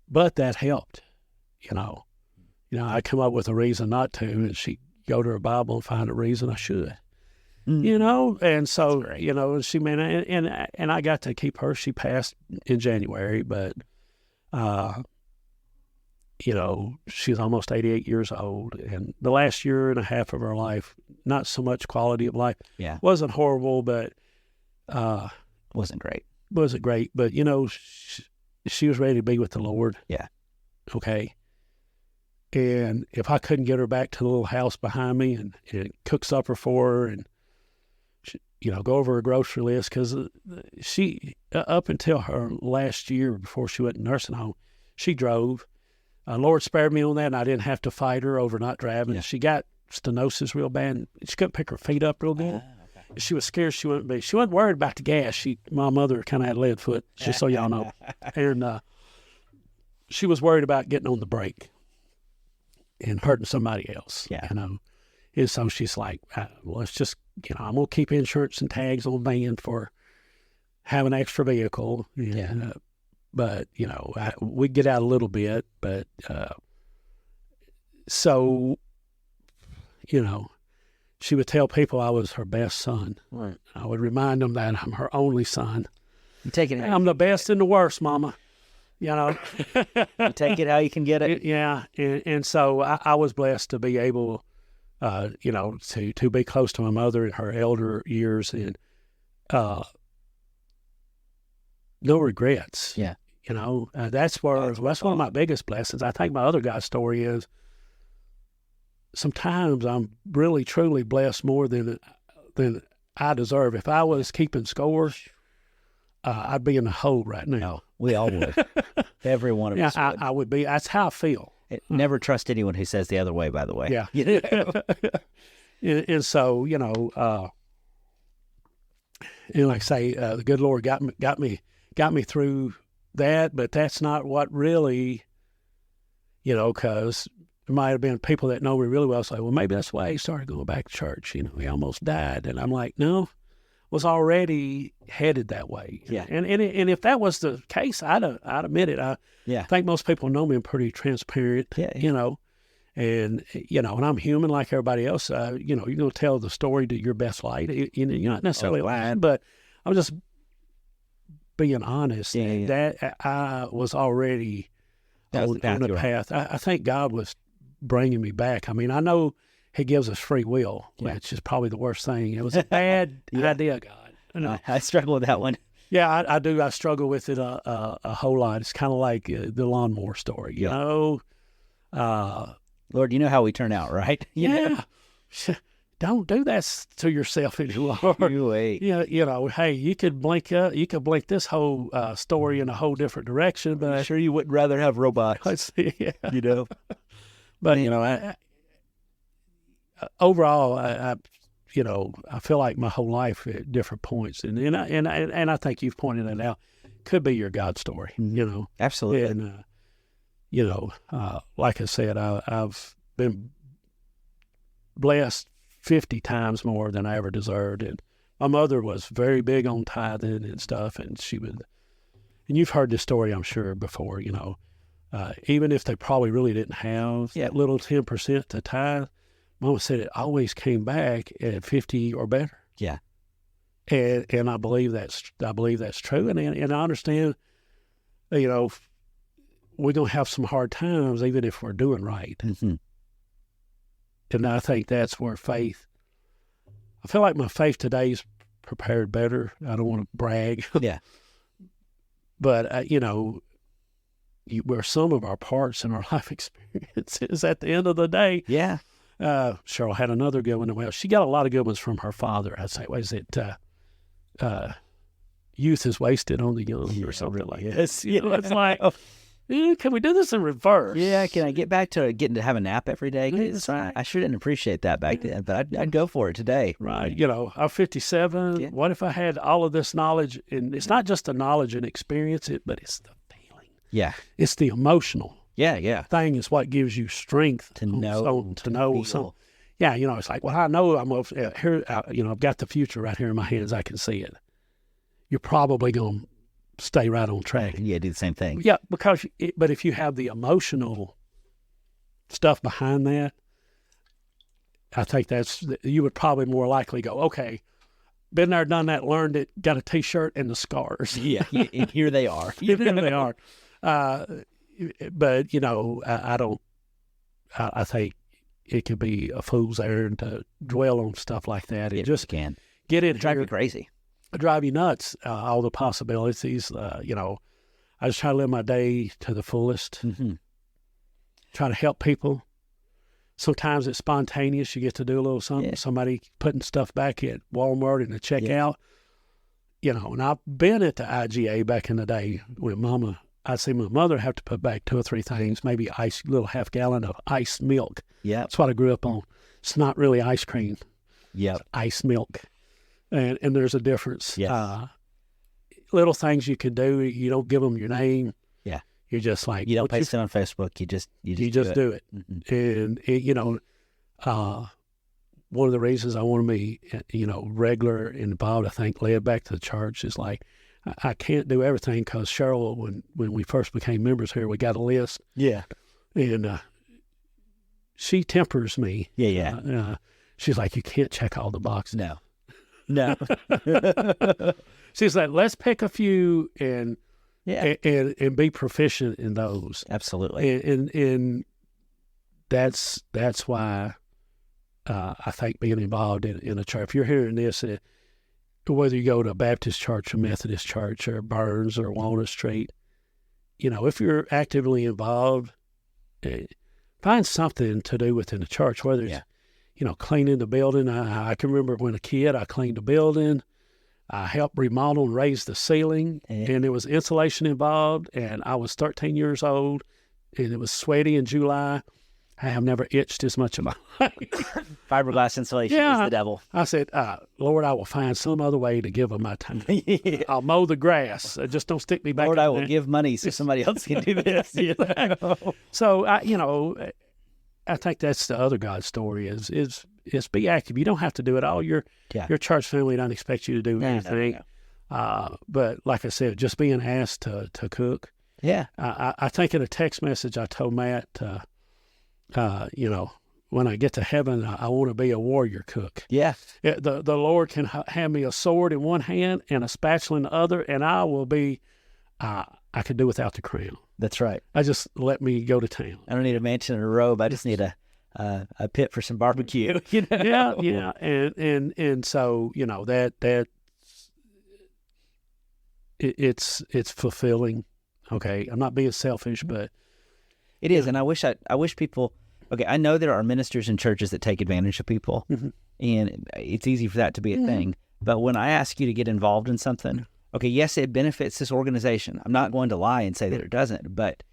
But that helped. I come up with a reason not to, and she'd go to her Bible and find a reason I should. And so, and she and I got to keep her. She passed in January, but she's almost 88 years old, and the last year and a half of her life, not so much quality of life. Yeah. Wasn't horrible, but wasn't great. Wasn't great, but she was ready to be with the Lord. Yeah. Okay. And if I couldn't get her back to the little house behind me and cook supper for her and go over her grocery list, because she, up until her last year before she went to nursing home, she drove. Lord spared me on that, and I didn't have to fight her over not driving. Yeah. She got stenosis real bad, and she couldn't pick her feet up real good. Okay. She was scared she wouldn't be. She wasn't worried about the gas. My mother kind of had lead foot, just so y'all know. And she was worried about getting on the brake and hurting somebody else. Yeah. And so she's like, let's just, I'm going to keep insurance and tags on van for having an extra vehicle. And, but, we get out a little bit, but, so, she would tell people I was her best son. Right. I would remind them that I'm her only son. You take it. I'm the best and the worst, Mama. You take it how you can get it. Yeah. And so I was blessed to be able, to be close to my mother in her elder years, and no regrets. Yeah. That's one of my biggest blessings. I think my other guy's story is sometimes I'm really, truly blessed more than I deserve. If I was keeping score, I'd be in the hole right now. We all would. Every one of us would. I would be. That's how I feel. Never trust anyone who says the other way, by the way. Yeah. And so, and like I say, the good Lord got me through that, but that's not what really, because there might have been people that know me really well say, well, maybe that's why he started going back to church. He almost died. And I'm like, no, was already headed that way. Yeah. And if that was the case, I'd admit it. I think most people know me. I'm pretty transparent, and I'm human like everybody else. You're going to tell the story to your best light. You're not necessarily lying, but I'm just being honest. That I was already on the path. I think God was bringing me back. I mean, I know He gives us free will, which is probably the worst thing. It was a bad idea, God. I struggle with that one. Yeah, I do. I struggle with it a whole lot. It's kind of like the lawnmower story, you know. Lord, you know how we turn out, right? Yeah. Don't do that to yourself anymore. Hey, you could blink this whole story in a whole different direction, but I'm sure you wouldn't rather have robots. But overall, I feel like my whole life at different points, and I think you've pointed that out, could be your God story. Absolutely. And like I said, I've been blessed 50 times more than I ever deserved. And my mother was very big on tithing and stuff, and she would. And you've heard this story, I'm sure, before. Even if they probably really didn't have that little 10% to tithe, Mama said it always came back at 50 or better. Yeah. And I believe that's true. And I understand, we're gonna have some hard times even if we're doing right. Mm-hmm. And I think that's where I feel like my faith today's prepared better. I don't want to brag. Yeah. But where some of our parts in our life experiences at the end of the day. Yeah. Cheryl had another good one. Well, she got a lot of good ones from her father. I'd say, what is it? Youth is wasted on the young, or something like this. It's like, can we do this in reverse? Yeah, can I get back to getting to have a nap every day? That's right. I sure didn't appreciate that back then, but I'd go for it today. Right. I'm 57. Yeah. What if I had all of this knowledge? And it's not just the knowledge and experience it, but it's the feeling. Yeah. It's the emotional Yeah. thing is what gives you strength To know. to know something. Yeah, it's like, well, I know here. I've got the future right here in my hands. I can see it. You're probably going to stay right on track. Yeah, do the same thing. Yeah, but if you have the emotional stuff behind that, I think you would probably more likely go, okay, been there, done that, learned it, got a T-shirt and the scars. Yeah, and here they are. Here they are. But I think it could be a fool's errand to dwell on stuff like that. It just can get in drive here. you crazy. Drive you nuts, all the possibilities. I just try to live my day to the fullest. Mm-hmm. Try to help people. Sometimes it's spontaneous. You get to do a little something. Yeah. Somebody putting stuff back at Walmart in the checkout. And I've been at the IGA back in the day when I'd see my mother have to put back 2 or 3 things, maybe little half gallon of iced milk. Yeah. That's what I grew up on. It's not really ice cream. Yeah. It's iced milk. And there's a difference. Yes. Little things you can do. You don't give them your name. Yeah. You're just like, You don't post it on Facebook. You just do it. Mm-hmm. And one of the reasons I want to be regular and involved, I think, led back to the church is like I can't do everything because Cheryl, when we first became members here, we got a list. Yeah. And she tempers me. Yeah. She's like, you can't check all the boxes. No. She's like, let's pick a few and be proficient in those. Absolutely. And that's why I think being involved in a church. If you're hearing this, whether you go to a Baptist church or Methodist church or Burns or Walnut Street, if you're actively involved, find something to do within the church, whether it's cleaning the building. I can remember when a kid, I cleaned the building. I helped remodel and raise the ceiling, and there was insulation involved, and I was 13 years old, and it was sweaty in July. I have never itched as much in my life. Fiberglass insulation is the devil. I said, Lord, I will find some other way to give them my time. I'll mow the grass. Just don't stick me back. Lord, I will give money so somebody else can do this. So, I think that's the other God story is be active. You don't have to do it all. Your church family don't expect you to do anything. No. But like I said, just being asked to cook. Yeah. I think in a text message I told Matt, when I get to heaven, I want to be a warrior cook. Yeah. The Lord can hand me a sword in one hand and a spatula in the other, and I will be, I could do without the crown. That's right. Just let me go to town. I don't need a mansion and a robe. I just need a pit for some barbecue. Yeah. And so, it's fulfilling. Okay. I'm not being selfish, but it is. And I wish people, okay, I know there are ministers in churches that take advantage of people, and it's easy for that to be a thing. But when I ask you to get involved in something, okay, yes, it benefits this organization. I'm not going to lie and say that it doesn't, but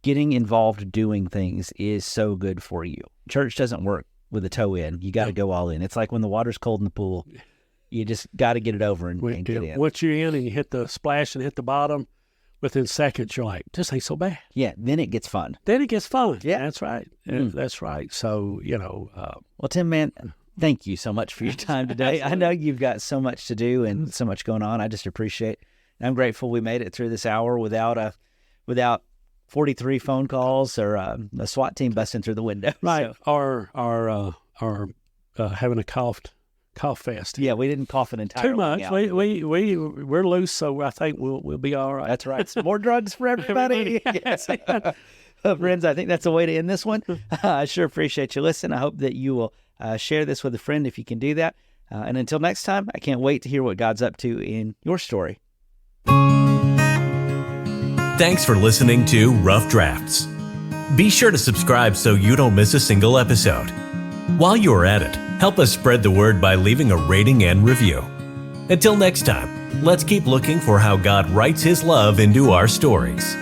getting involved doing things is so good for you. Church doesn't work with a toe in. You got to go all in. It's like when the water's cold in the pool, you just got to get it over and get in. Once you're in and you hit the splash and hit the bottom, within seconds, you're like, this ain't so bad. Yeah, then it gets fun. Yeah, that's right. Mm. That's right. So, well, Tim, man, thank you so much for your time today. I know you've got so much to do and so much going on. I just appreciate it. I'm grateful we made it through this hour without 43 phone calls or a SWAT team busting through the window. Right. So. Or having a cough fest. Yeah, we didn't cough it entirely. Too much. Out. We're loose, so I think we'll be all right. That's right. More drugs for everybody. Yes. Friends, I think that's a way to end this one. I sure appreciate you listening. I hope that you will share this with a friend if you can do that. And until next time, I can't wait to hear what God's up to in your story. Thanks for listening to Rough Drafts. Be sure to subscribe so you don't miss a single episode. While you are at it, help us spread the word by leaving a rating and review. Until next time, let's keep looking for how God writes His love into our stories.